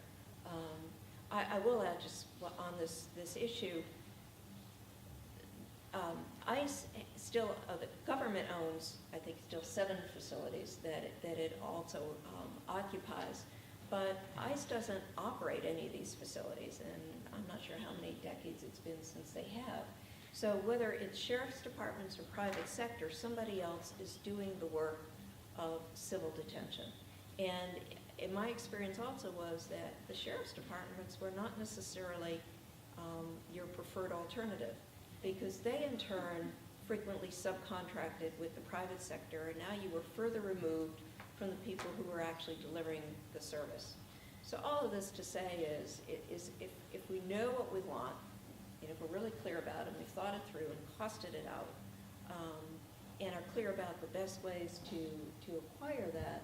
I will add just on this issue, ICE still, the government owns, I think, still 7 facilities that it also occupies. But ICE doesn't operate any of these facilities, and I'm not sure how many decades it's been since they have. So whether it's sheriff's departments or private sector, somebody else is doing the work of civil detention. And in my experience also was that the sheriff's departments were not necessarily your preferred alternative, because they in turn frequently subcontracted with the private sector, and now you were further removed from the people who were actually delivering the service. So all of this to say is if we know what we want, and if we're really clear about it, and we've thought it through and costed it out, and are clear about the best ways to acquire that,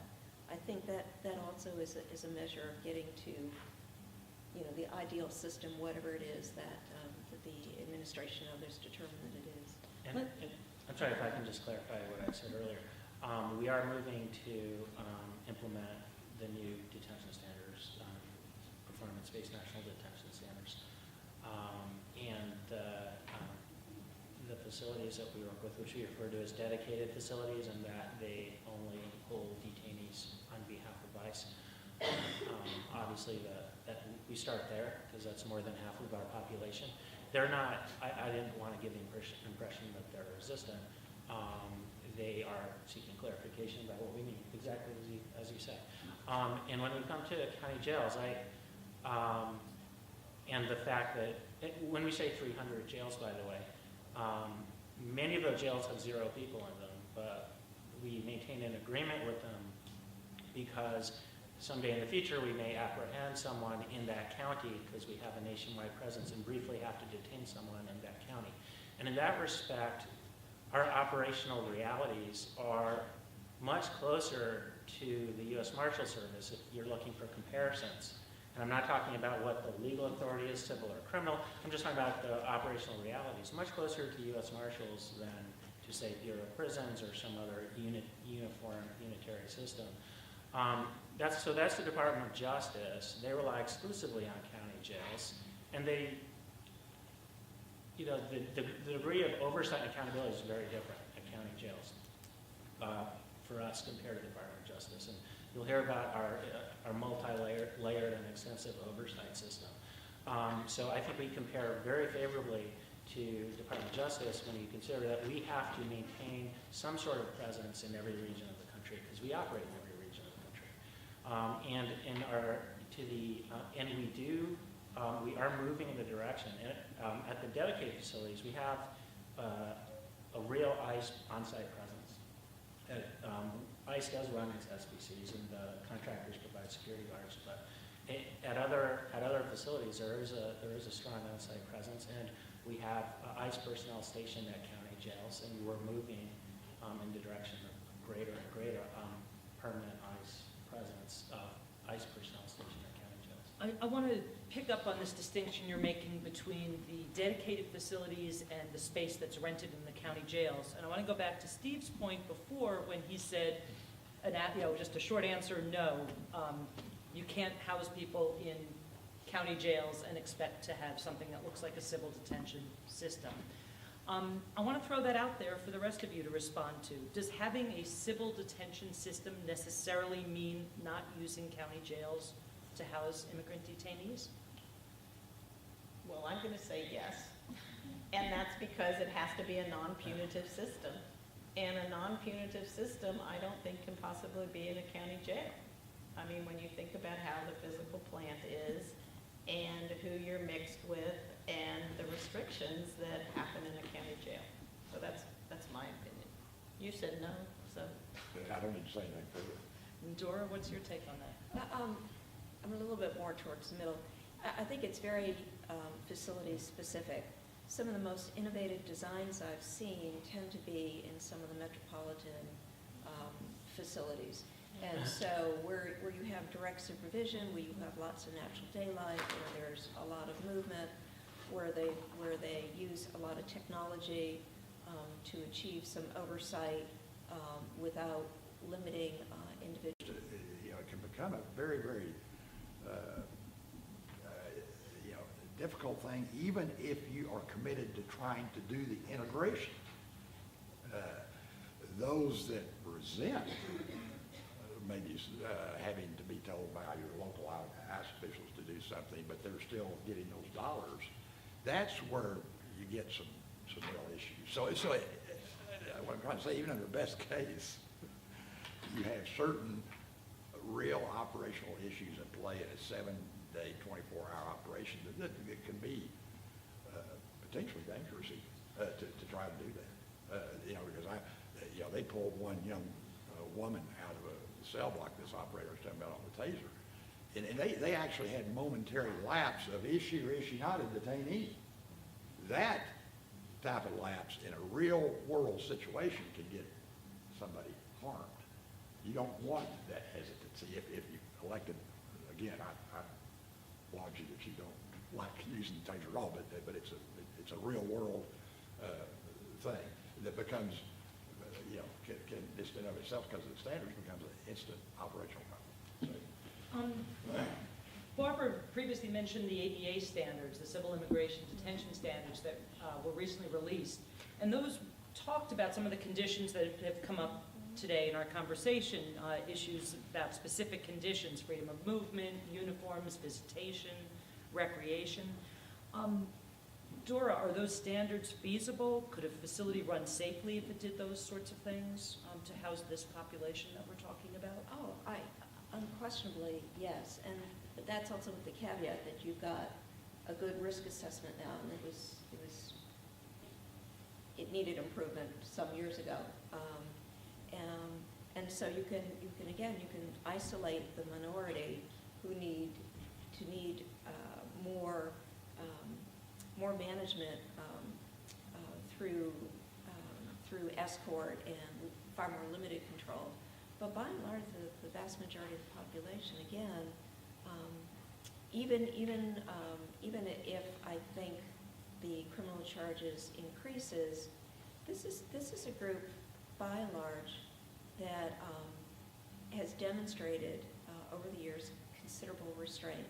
I think that also is a measure of getting to, the ideal system, whatever it is that the administration and others determine that it is. And I'm sorry if I can just clarify what I said earlier. We are moving to implement the new detention standards, performance-based national detention standards. And the facilities that we work with, which we refer to as dedicated facilities, and that they only hold detainees on behalf of ICE. Obviously, that we start there because that's more than half of our population. They're not, I didn't want to give the impression that they're resistant. They are seeking clarification about what we mean, exactly as you say. And when we come to county jails, and the fact that, when we say 300 jails, by the way, many of those jails have 0 people in them, but we maintain an agreement with them because someday in the future we may apprehend someone in that county because we have a nationwide presence and briefly have to detain someone in that county. And in that respect, our operational realities are much closer to the U.S. Marshal Service if you're looking for comparisons. And I'm not talking about what the legal authority is, civil or criminal. I'm just talking about the operational realities. Much closer to U.S. Marshals than to, say, Bureau of Prisons or some other unitary system. So that's the Department of Justice. They rely exclusively on county jails, and they, the degree of oversight and accountability is very different at county jails for us compared to the Department of Justice. And you'll hear about our multi-layered and extensive oversight system. So I think we compare very favorably to the Department of Justice when you consider that we have to maintain some sort of presence in every region of the country because we operate in every region of the country. We are moving in the direction. And at the dedicated facilities, we have a real ICE on-site presence. ICE does run its SBCs, and the contractors provide security guards. But at other facilities, there is a strong on-site presence, and we have ICE personnel stationed at county jails, and we're moving in the direction of greater and greater permanent ICE presence of ICE personnel stationed at county jails. I want to pick up on this distinction you're making between the dedicated facilities and the space that's rented in the county jails. And I want to go back to Steve's point before when he said, just a short answer, no. You can't house people in county jails and expect to have something that looks like a civil detention system. I want to throw that out there for the rest of you to respond to. Does having a civil detention system necessarily mean not using county jails to house immigrant detainees? Well, I'm going to say yes. And that's because it has to be a non-punitive system. And a non-punitive system, I don't think can possibly be in a county jail. I mean, when you think about how the physical plant is and who you're mixed with and the restrictions that happen in a county jail. So that's my opinion. You said no, so. I don't need to say anything further. And Dora, what's your take on that? I'm a little bit more towards the middle. I think it's very facility specific. Some of the most innovative designs I've seen tend to be in some of the metropolitan facilities. And so where you have direct supervision, where you have lots of natural daylight, where there's a lot of movement, where they use a lot of technology to achieve some oversight without limiting individuals. It can become a very, very, difficult thing, even if you are committed to trying to do the integration. Those that resent maybe having to be told by your local ICE officials to do something, but they're still getting those dollars, that's where you get some real issues. So what I'm trying to say, even in the best case, you have certain real operational issues at play in a 7-day, 24-hour operation that can be potentially dangerous to try to do that. Because they pulled one young woman out of a cell block, this operator was talking about on the taser, and they actually had momentary lapse of issue or issue not a detainee. That type of lapse in a real world situation can get somebody harmed. You don't want that hesitancy. If you elected, again, I applaud you that you don't like using the taser at all, but it's a real world thing that becomes, can just in of itself, because of the standards, becomes an instant operational problem. Barbara previously mentioned the ADA standards, the civil immigration detention standards that were recently released. And those talked about some of the conditions that have come up today in our conversation, issues about specific conditions, freedom of movement, uniforms, visitation, recreation. Dora, are those standards feasible? Could a facility run safely if it did those sorts of things to house this population that we're talking about? Oh, unquestionably, yes. And that's also with the caveat that you've got a good risk assessment now, and it needed improvement some years ago. And so you can isolate the minority who need more management through escort and far more limited control. But by and large, the vast majority of the population, again, even if I think the criminal charges increases, this is a group, by and large, that has demonstrated over the years considerable restraint.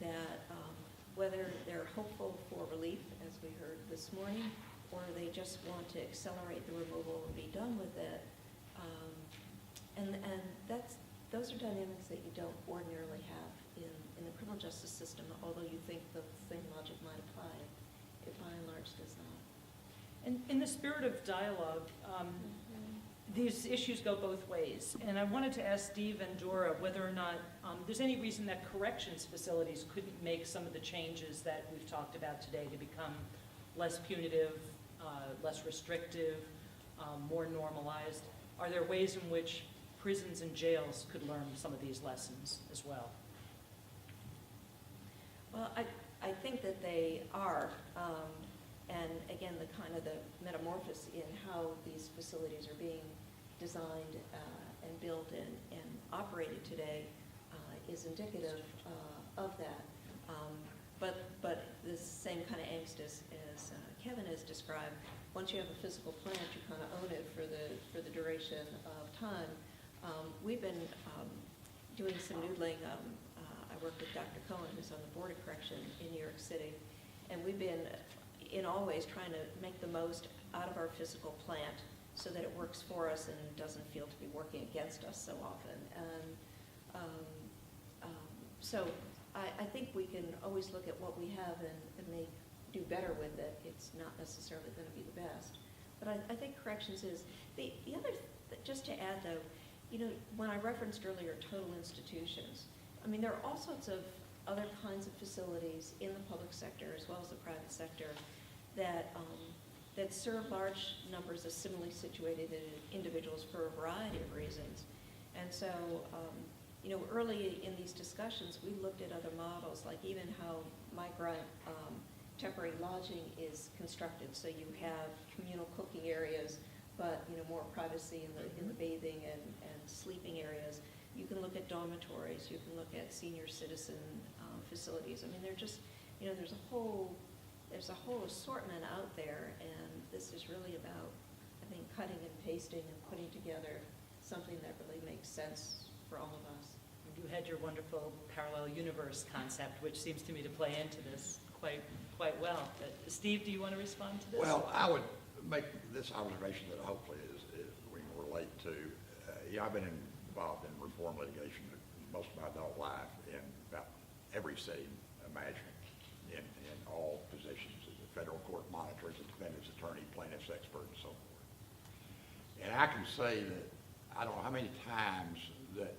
That whether they're hopeful for relief, as we heard this morning, or they just want to accelerate the removal and be done with it, and those are dynamics that you don't ordinarily have in the criminal justice system, although you think the same logic might apply, it by and large does not. And in the spirit of dialogue, these issues go both ways. And I wanted to ask Steve and Dora whether or not there's any reason that corrections facilities couldn't make some of the changes that we've talked about today to become less punitive, less restrictive, more normalized. Are there ways in which prisons and jails could learn some of these lessons as well? Well, I think that they are, and again, the kind of the metamorphosis in how these facilities are being designed and built and operated today is indicative of that. But the same kind of angst as Kevin has described. Once you have a physical plant, you kind of own it for the duration of time. We've been doing some noodling. I work with Dr. Cohen, who's on the Board of Correction in New York City, and we've been in all ways trying to make the most out of our physical plant so that it works for us and doesn't feel to be working against us so often. And so I think we can always look at what we have and do better with it. It's not necessarily going to be the best. But I think corrections is, the other, just to add though, when I referenced earlier total institutions, I mean, there are all sorts of other kinds of facilities in the public sector as well as the private sector that serve large numbers of similarly situated individuals for a variety of reasons. And so, you know, early in these discussions, we looked at other models, like even how migrant temporary lodging is constructed. So you have communal cooking areas, but, you know, more privacy in the bathing and sleeping areas. You can look at dormitories, you can look at senior citizen facilities. I mean, they're just, you know, there's a whole assortment out there, and this is really about, I think, cutting and pasting and putting together something that really makes sense for all of us. You had your wonderful parallel universe concept, which seems to me to play into this quite well. Steve, do you want to respond to this? Well, I would make this observation that hopefully is we can relate to. Yeah, I've been involved in reform litigation most of my adult life in about every setting imaginable, in all positions, as a federal court monitor, as a defendant's attorney, plaintiff's expert, and so forth. And I can say that I don't know how many times that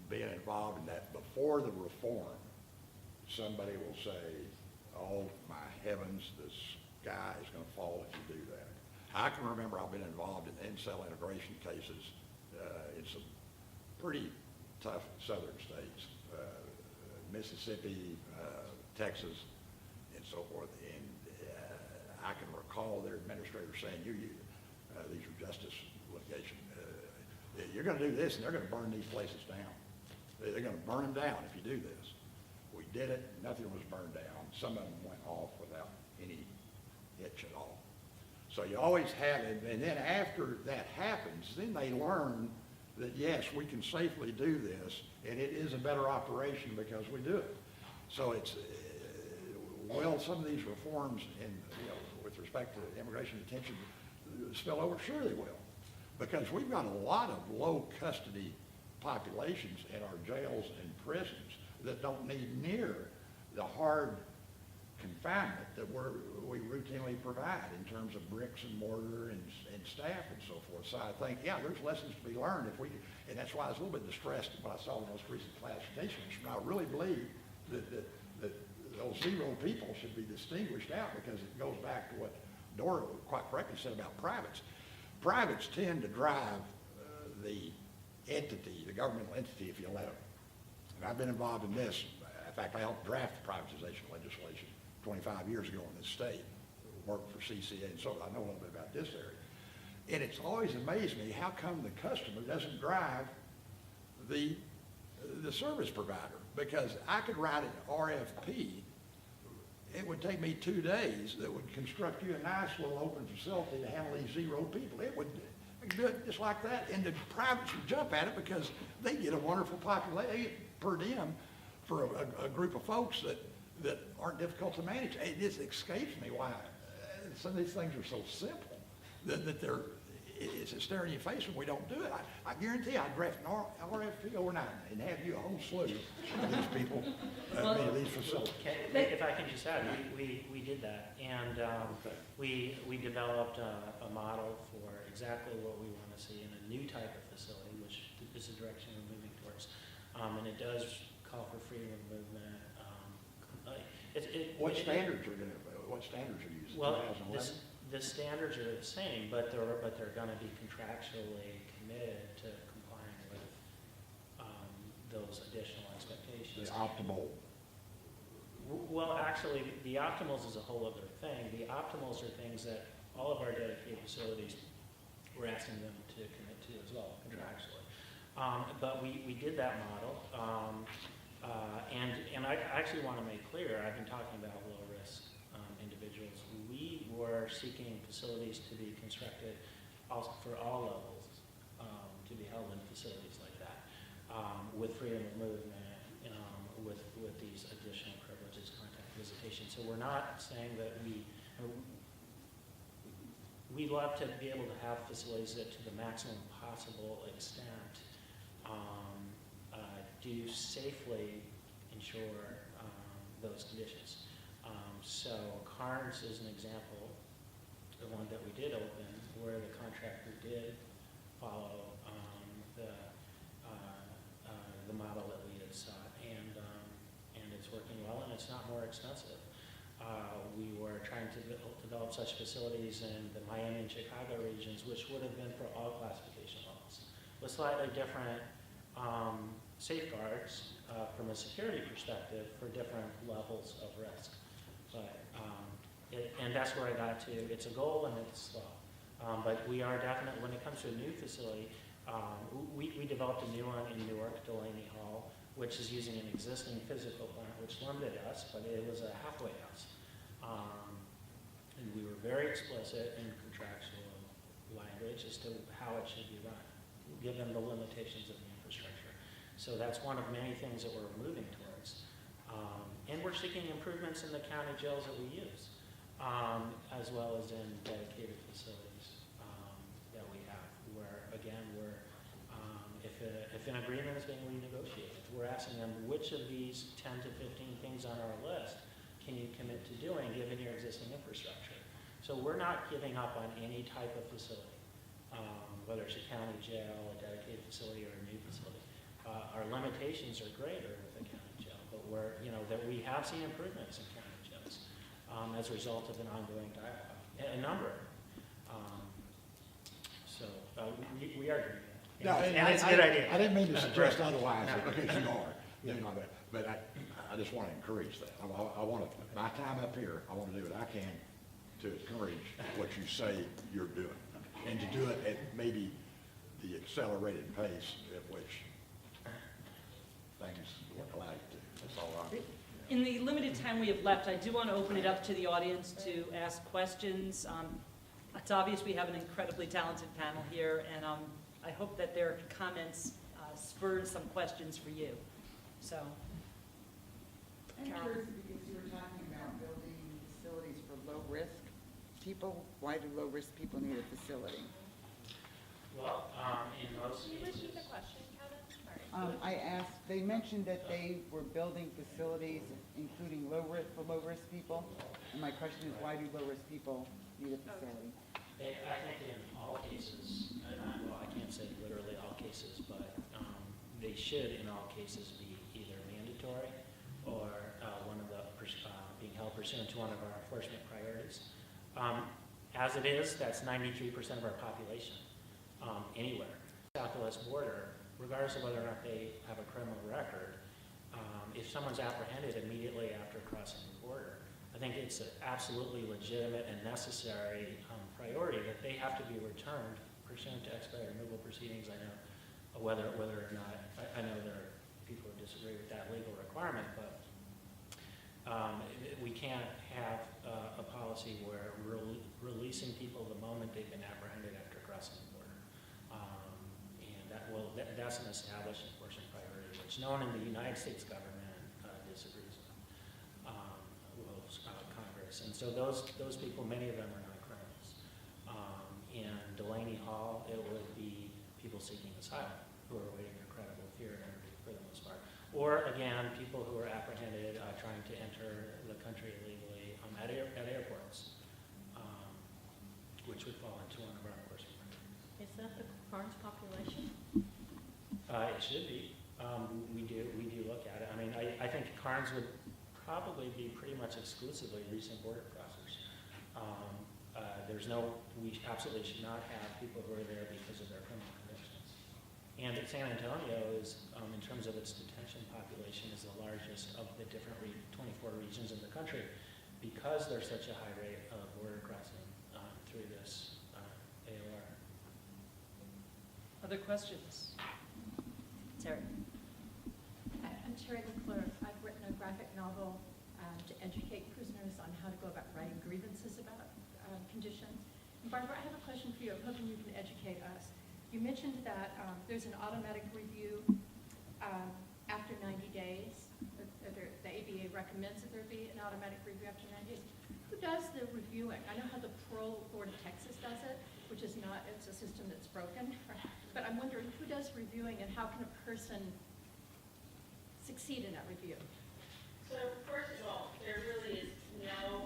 being involved in that before the reform, somebody will say, oh my heavens, the sky is going to fall if you do that. I can remember I've been involved in cell integration cases in some pretty tough southern states, Mississippi, Texas, and so forth. And I can recall their administrators saying, these are justice litigation, you're going to do this and they're going to burn these places down. They're going to burn them down if you do this. We did it, nothing was burned down. Some of them went off without any hitch at all. So you always have it, and then after that happens, then they learn that yes, we can safely do this, and it is a better operation because we do it. So it's, will some of these reforms with respect to immigration detention spill over? Sure they will, because we've got a lot of low custody populations in our jails and prisons that don't need near the hard confinement that we routinely provide in terms of bricks and mortar and staff and so forth. So I think, yeah, there's lessons to be learned and that's why I was a little bit distressed when I saw the most recent classifications. I really believe that those zero people should be distinguished out, because it goes back to what Dora quite correctly said about privates. Privates tend to drive the entity, the governmental entity, if you let them. And I've been involved in this. In fact, I helped draft the privatization legislation 25 years ago in this state, worked for CCA, and so I know a little bit about this area. And it's always amazed me how come the customer doesn't drive the service provider, because I could write an RFP. It would take me 2 days that would construct you a nice little open facility to handle these zero people. It would do it just like that, and the privates would jump at it because they get a wonderful population. They get per diem for a group of folks that aren't difficult to manage. It just escapes me why some of these things are so simple that it's a stare in your face when we don't do it. I guarantee I'd draft an RFP overnight and have you a whole slew of these people, these facilities. If I can just add, we did that, and we developed a model for exactly what we want to see in a new type of facility, which is the direction we're moving towards. And it does call for freedom of movement. What standards are you using? Well, 2011? the standards are the same, but they're going to be contractually committed to complying with those additional expectations. The optimal. Well, actually, the optimals is a whole other thing. The optimals are things that all of our dedicated facilities, we're asking them to commit to as well, contractually. But we did that model, and I actually want to make clear, I've been talking about low-risk individuals. We were seeking facilities to be constructed also for all levels, to be held in facilities like that, with freedom of movement, with these additional privileges, contact visitation. So we're not saying that we'd love to be able to have facilities that to the maximum possible extent do safely ensure those conditions. So Carnes is an example, the one that we did open, where the contractor did follow the model that we had sought, and it's working well, and it's not more expensive. We were trying to develop such facilities in the Miami and Chicago regions, which would have been for all classification levels. with slightly different safeguards from a security perspective for different levels of risk. But, and that's where I got to. It's a goal and it's slow. But we are definitely, when it comes to a new facility, we developed a new one in Newark, Delaney Hall, which is using an existing physical plant, which limited us, but it was a halfway house. And we were very explicit in contractual language as to how it should be run, given the limitations of the infrastructure. So that's one of many things that we're moving towards. And we're seeking improvements in the county jails that we use, as well as in dedicated facilities that we have, where, again, we're, if an agreement is being renegotiated, we're asking them, which of these 10 to 15 things on our list can you commit to doing given your existing infrastructure? So we're not giving up on any type of facility, whether it's a county jail, a dedicated facility, or a new facility. Our limitations are greater with a county jail, but we're, that we have seen improvements in county jails as a result of an ongoing dialogue, a number of them. So we are doing that. No, And it's a good idea. I didn't mean to suggest otherwise, because you are. But I just want to encourage that. I want to, my time up here, I want to do what I can to encourage what you say you're doing, and to do it at maybe the accelerated pace at which things allow you to. That's all right. In the limited time we have left, I do want to open it up to the audience to ask questions. It's obvious we have an incredibly talented panel here, and I hope that their comments spur some questions for you. So, I'm curious because you were talking about building facilities for low-risk people. Why do low-risk people need a facility? Well, in most Can you cases. repeat the question, Kevin? Sorry. I asked, they mentioned that they were building facilities including for low-risk people. And my question is, why do low-risk people need a facility? I think in all cases, well, I can't say literally all cases, but they should in all cases be either mandatory or one of the being held pursuant to one of our enforcement priorities. As it is, that's 93% of our population anywhere. Southwest border, regardless of whether or not they have a criminal record, if someone's apprehended immediately after crossing the border, I think it's an absolutely legitimate and necessary priority that they have to be returned pursuant to expedited removal proceedings. I know whether or not, I know there are people who disagree with that legal requirement, but we can't have a policy where we're releasing people the moment they've been apprehended after crossing the border. And that's an established enforcement priority, which no one in the United States government disagrees with. Congress. And so those people, many of them are non-criminals. In Delaney Hall, it would be people seeking asylum who are waiting for credible fear and entry for the most part. Or again, people who are apprehended trying to enter the country illegally at airports, which would fall into one of our enforcement priorities. Is that the Carnes population? It should be. We do look at it. I mean, I think Carnes would probably be pretty much exclusively recent border crossers. We absolutely should not have people who are there because of their criminal convictions. And San Antonio is, in terms of its detention population, is the largest of the different 24 regions in the country because there's such a high rate of border crossing through this AOR. other questions? Terry. I'm Terry Leclerc. I've written a graphic novel to educate prisoners on how to go about writing grievances about conditions. And Barbara, I have a question for you. I'm hoping you can educate us. You mentioned that there's an automatic review after 90 days. The ABA recommends that there be an automatic review after 90 days. Who does the reviewing? I know how the Parole Board of Texas does it, which is not, it's a system that's broken. But I'm wondering who does reviewing and how can a person succeed in that review? So first of all, there really is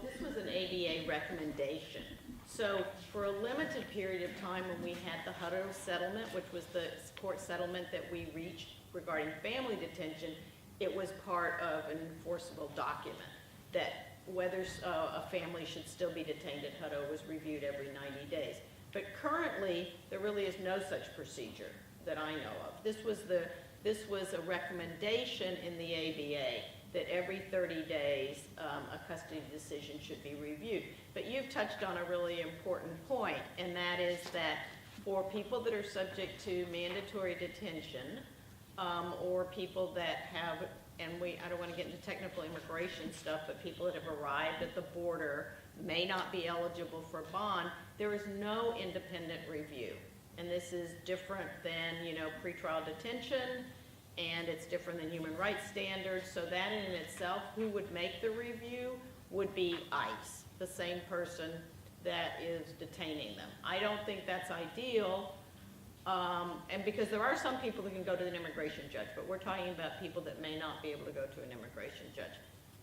this was an ABA recommendation. So for a limited period of time when we had the Hutto settlement, which was the court settlement that we reached regarding family detention, it was part of an enforceable document that whether a family should still be detained at Hutto was reviewed every 90 days. But currently, there really is no such procedure. that I know of. This was a recommendation in the ABA that every 30 days a custody decision should be reviewed. But you've touched on a really important point, and that is that for people that are subject to mandatory detention, or people that have, and I don't want to get into technical immigration stuff, but people that have arrived at the border may not be eligible for bond, there is no independent review. And this is different than, pretrial detention, and it's different than human rights standards. So that in itself, who would make the review would be ICE, the same person that is detaining them. I don't think that's ideal, and because there are some people who can go to an immigration judge, but we're talking about people that may not be able to go to an immigration judge.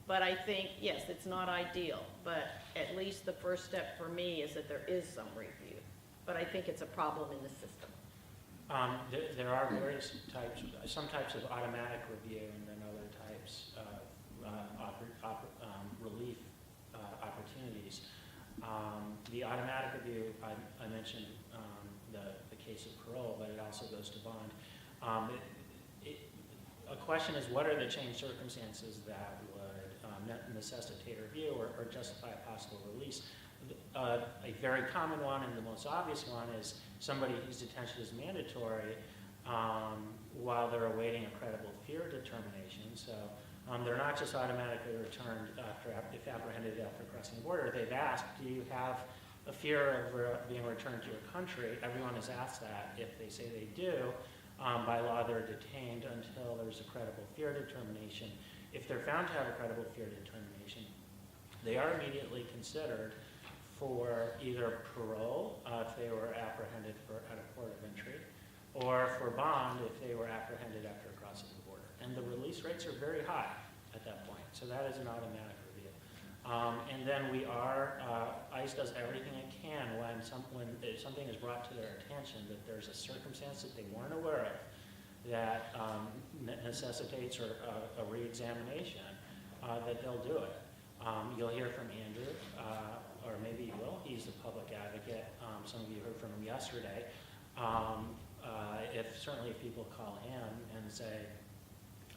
But I think, yes, it's not ideal, but at least the first step for me is that there is some review. But I think it's a problem in the system. There are various types, some types of automatic review, and then other types of relief opportunities. The automatic review, I mentioned the case of parole, but it also goes to bond. A question is, what are the changed circumstances that would necessitate a review or justify a possible release? A very common one and the most obvious one is somebody whose detention is mandatory while they're awaiting a credible fear determination. So they're not just automatically returned if apprehended after crossing the border. They've asked, do you have a fear of being returned to your country? Everyone has asked that. If they say they do, by law they're detained until there's a credible fear determination. If they're found to have a credible fear determination, they are immediately considered for either parole if they were apprehended at a port of entry, or for bond if they were apprehended after crossing the border. And the release rates are very high at that point, so that is an automatic review. And then ICE does everything it can when something is brought to their attention that there's a circumstance that they weren't aware of that necessitates a re-examination, that they'll do it. You'll hear from Andrew, or maybe you will. He's the public advocate. Some of you heard from him yesterday. Certainly if people call him and say,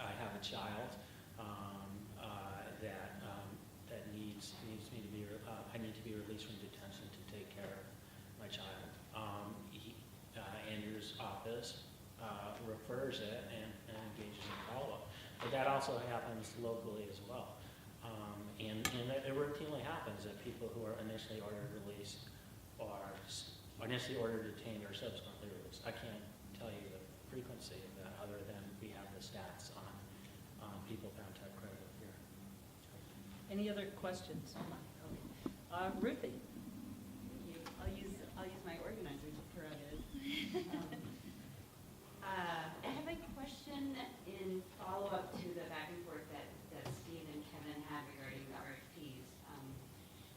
I have a child that needs me to be, I need to be released from detention to take care of my child. Andrew's office refers it and engages in follow-up. But that also happens locally as well. And it routinely happens that people who are initially ordered released are initially ordered detained or subsequently released. I can't tell you the frequency of that other than we have the stats on people found to have credible fear. Any other questions? Ruthie? I'll use my organizer's prerogative. I have a question in follow-up to the back and forth that Steve and Kevin had regarding the RFPs.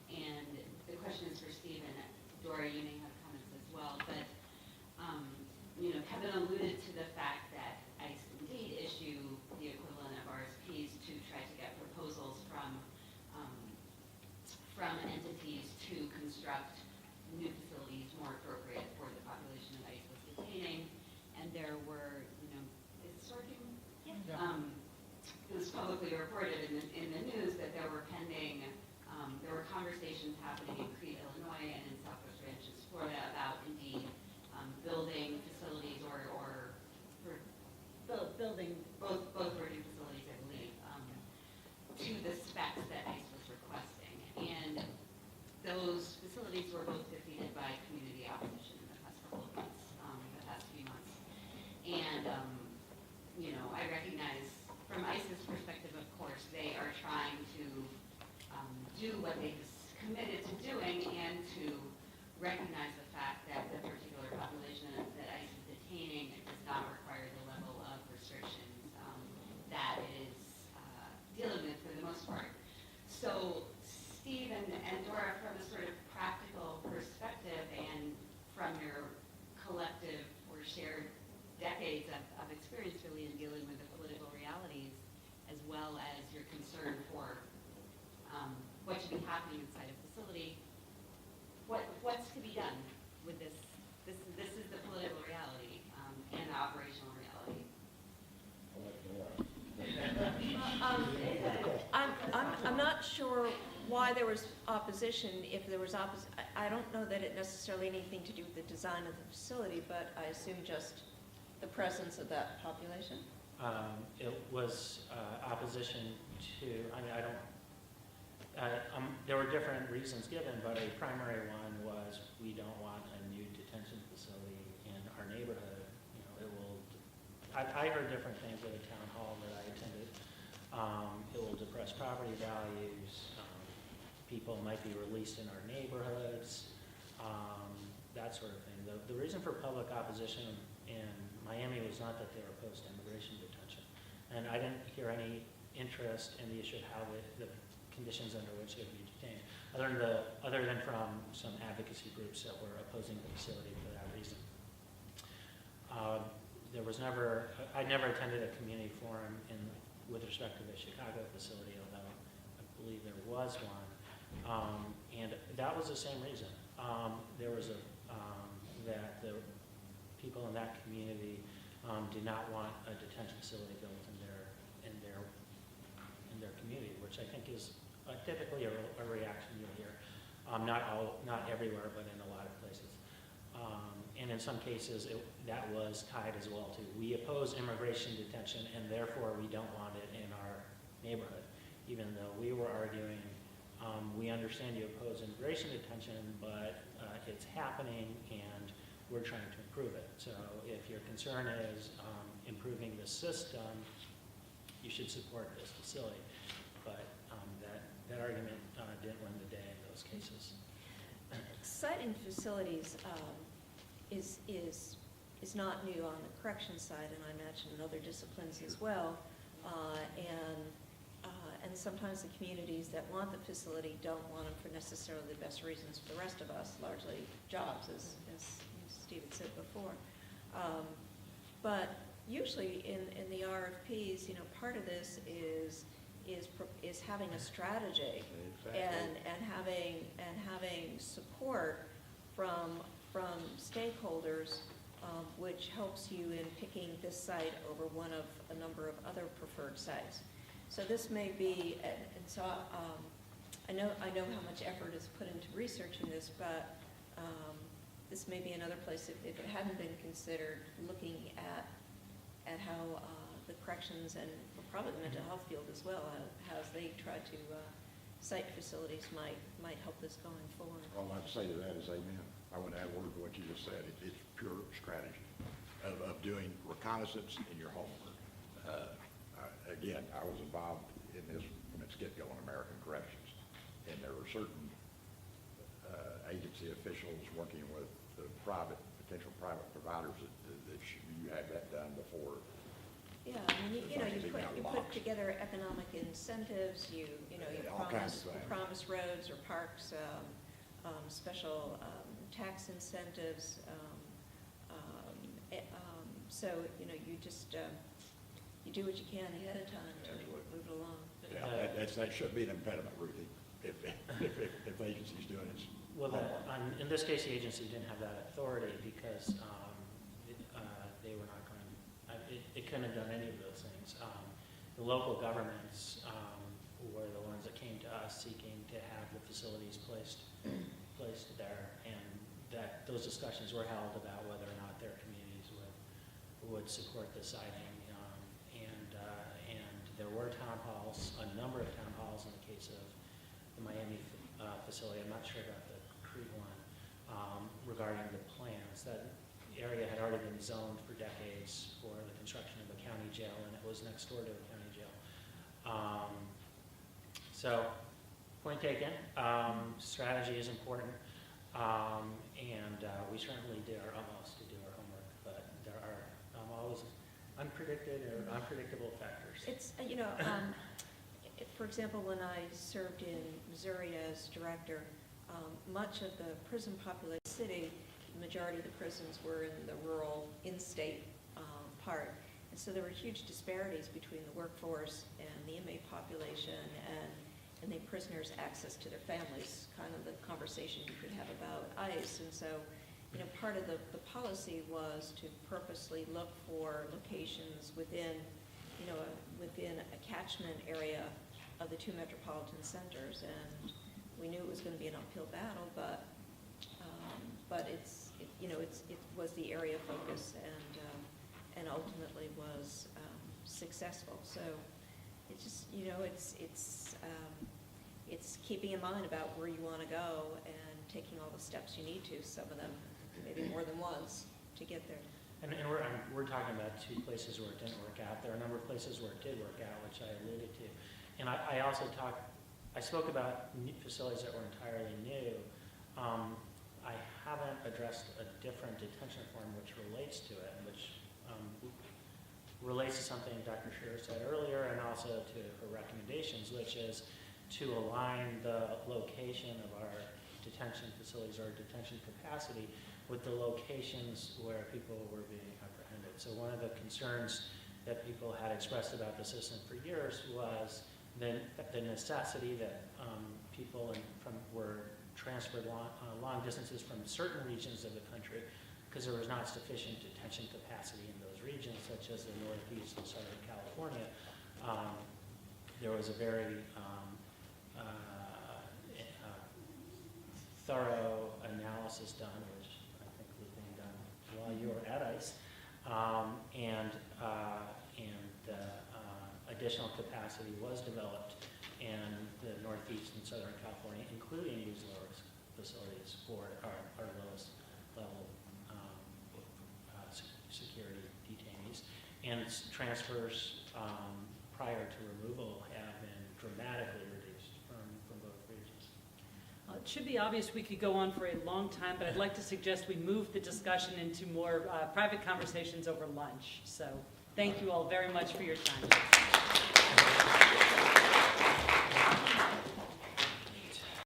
And the question is for Steve, and Dora, you may have comments as well, but Kevin alluded to the fact that ICE indeed issue the equivalent of RFPs to try to get proposals from entities to construct new facilities more appropriate for the population that ICE was detaining. And there were, is it working? Yeah. It was publicly reported in the news that there were conversations happening in Crete, Illinois, and in Southwest Ranches, Florida, about indeed building facilities or building both working facilities, I believe, to the specs that ICE was requesting. And those facilities were both defeated by community opposition in the past couple of months, the past few months. And, I recognize from ICE's perspective, of course, they are trying to do what they've committed to doing and to recognize the fact that the particular population that ICE is detaining does not require the level of restrictions that it is dealing with for the most part. So, Steve and Dora, from a sort of practical perspective and from your collective or shared decades of experience really in dealing with the political realities, as well as your concern for what should be happening inside a facility, what's to be done with this? This is the political reality, and sure why there was opposition, if there was I don't know that it necessarily anything to do with the design of the facility, but I assume just the presence of that population? It was opposition to, I mean, I don't, there were different reasons given, but a primary one was we don't want a new detention facility in our neighborhood. You know, it will, I heard different things at a town hall that I attended. It will depress property values. People might be released in our neighborhoods, that sort of thing. The reason for public opposition in Miami was not that they were opposed to immigration detention. And I didn't hear any interest in the issue of how the conditions under which they would be detained, other than from some advocacy groups that were opposing the facility for that reason. There was never, I never attended a community forum with respect to the Chicago facility, although I believe there was one. And that was the same reason. There was that the people in that community did not want a detention facility built in their community, which I think is typically a reaction you'll hear. Not everywhere, but in a lot of places. And in some cases, that was tied as well to, we oppose immigration detention and therefore we don't want it in our neighborhood. Even though we were arguing, we understand you oppose immigration detention, but it's happening and we're trying to improve it. So if your concern is improving the system, you should support this facility. But that argument didn't win the day in those cases. Citing facilities is not new on the correction side, and I imagine in other disciplines as well. And sometimes the communities that want the facility don't want them for necessarily the best reasons for the rest of us, largely jobs, as Steve had said before. But usually in the RFPs, part of this is having a strategy. Exactly. and having support from stakeholders, which helps you in picking this site over one of a number of other preferred sites. So this may be, and so I know how much effort is put into researching this, but this may be another place, if it hadn't been considered, looking at how the corrections and probably the mental health field as well, how they try to site facilities might help this going forward. All I'd say to that is amen. I want to add a word to what you just said. It's pure strategy of doing reconnaissance in your homework. Again, I was involved in this from its get-go on American Corrections, and there were certain agency officials working with the potential private providers that you had that done before. Yeah, I mean, you put together economic incentives, you promise roads or parks, special tax incentives. So, you just, you do what you can ahead of time to move it along. Yeah, that should be an impediment, Ruthie, if agency's doing it. Well, in this case, the agency didn't have that authority because they were not going to, it couldn't have done any of those things. The local governments were the ones that came to us seeking to have the facilities placed there, and that those discussions were held about whether or not their communities would support the siting. And there were town halls, a number of town halls in the case of the Miami facility. I'm not sure about the Crete one, regarding the plans. That area had already been zoned for decades for the construction of a county jail, and it was next door to a county jail. So, point taken. Strategy is important, and we certainly did our utmost to do our homework, but there are always unpredictable factors. It's, for example, when I served in Missouri as director, much of the prison population city, the majority of the prisons were in the rural, in-state part. And so there were huge disparities between the workforce and the inmate population and the prisoners' access to their families, kind of the conversation you could have about ICE. And so, part of the policy was to purposely look for locations within a catchment area of the two metropolitan centers, and we knew it was going to be an uphill battle, but it was the area of focus, and ultimately was successful. So it's just, it's keeping in mind about where you want to go and taking all the steps you need to, some of them maybe more than once, to get there. And we're talking about two places where it didn't work out. There are a number of places where it did work out, which I alluded to. And I also spoke about facilities that were entirely new. I haven't addressed a different detention reform which relates to it, which relates to something Dr. Schriro said earlier, and also to her recommendations, which is to align the location of our detention facilities or detention capacity with the locations where people were being apprehended. So one of the concerns that people had expressed about the system for years was the necessity that people were transferred long distances from certain regions of the country because there was not sufficient detention capacity in those regions, such as the Northeast and Southern California. There was a very thorough analysis done, which I think was being done while you were at ICE, and additional capacity was developed in the Northeast and Southern California, including these lower facilities for our lowest level security detainees. And transfers prior to removal have been dramatically reduced from both regions. It should be obvious we could go on for a long time, but I'd like to suggest we move the discussion into more private conversations over lunch. So thank you all very much for your time.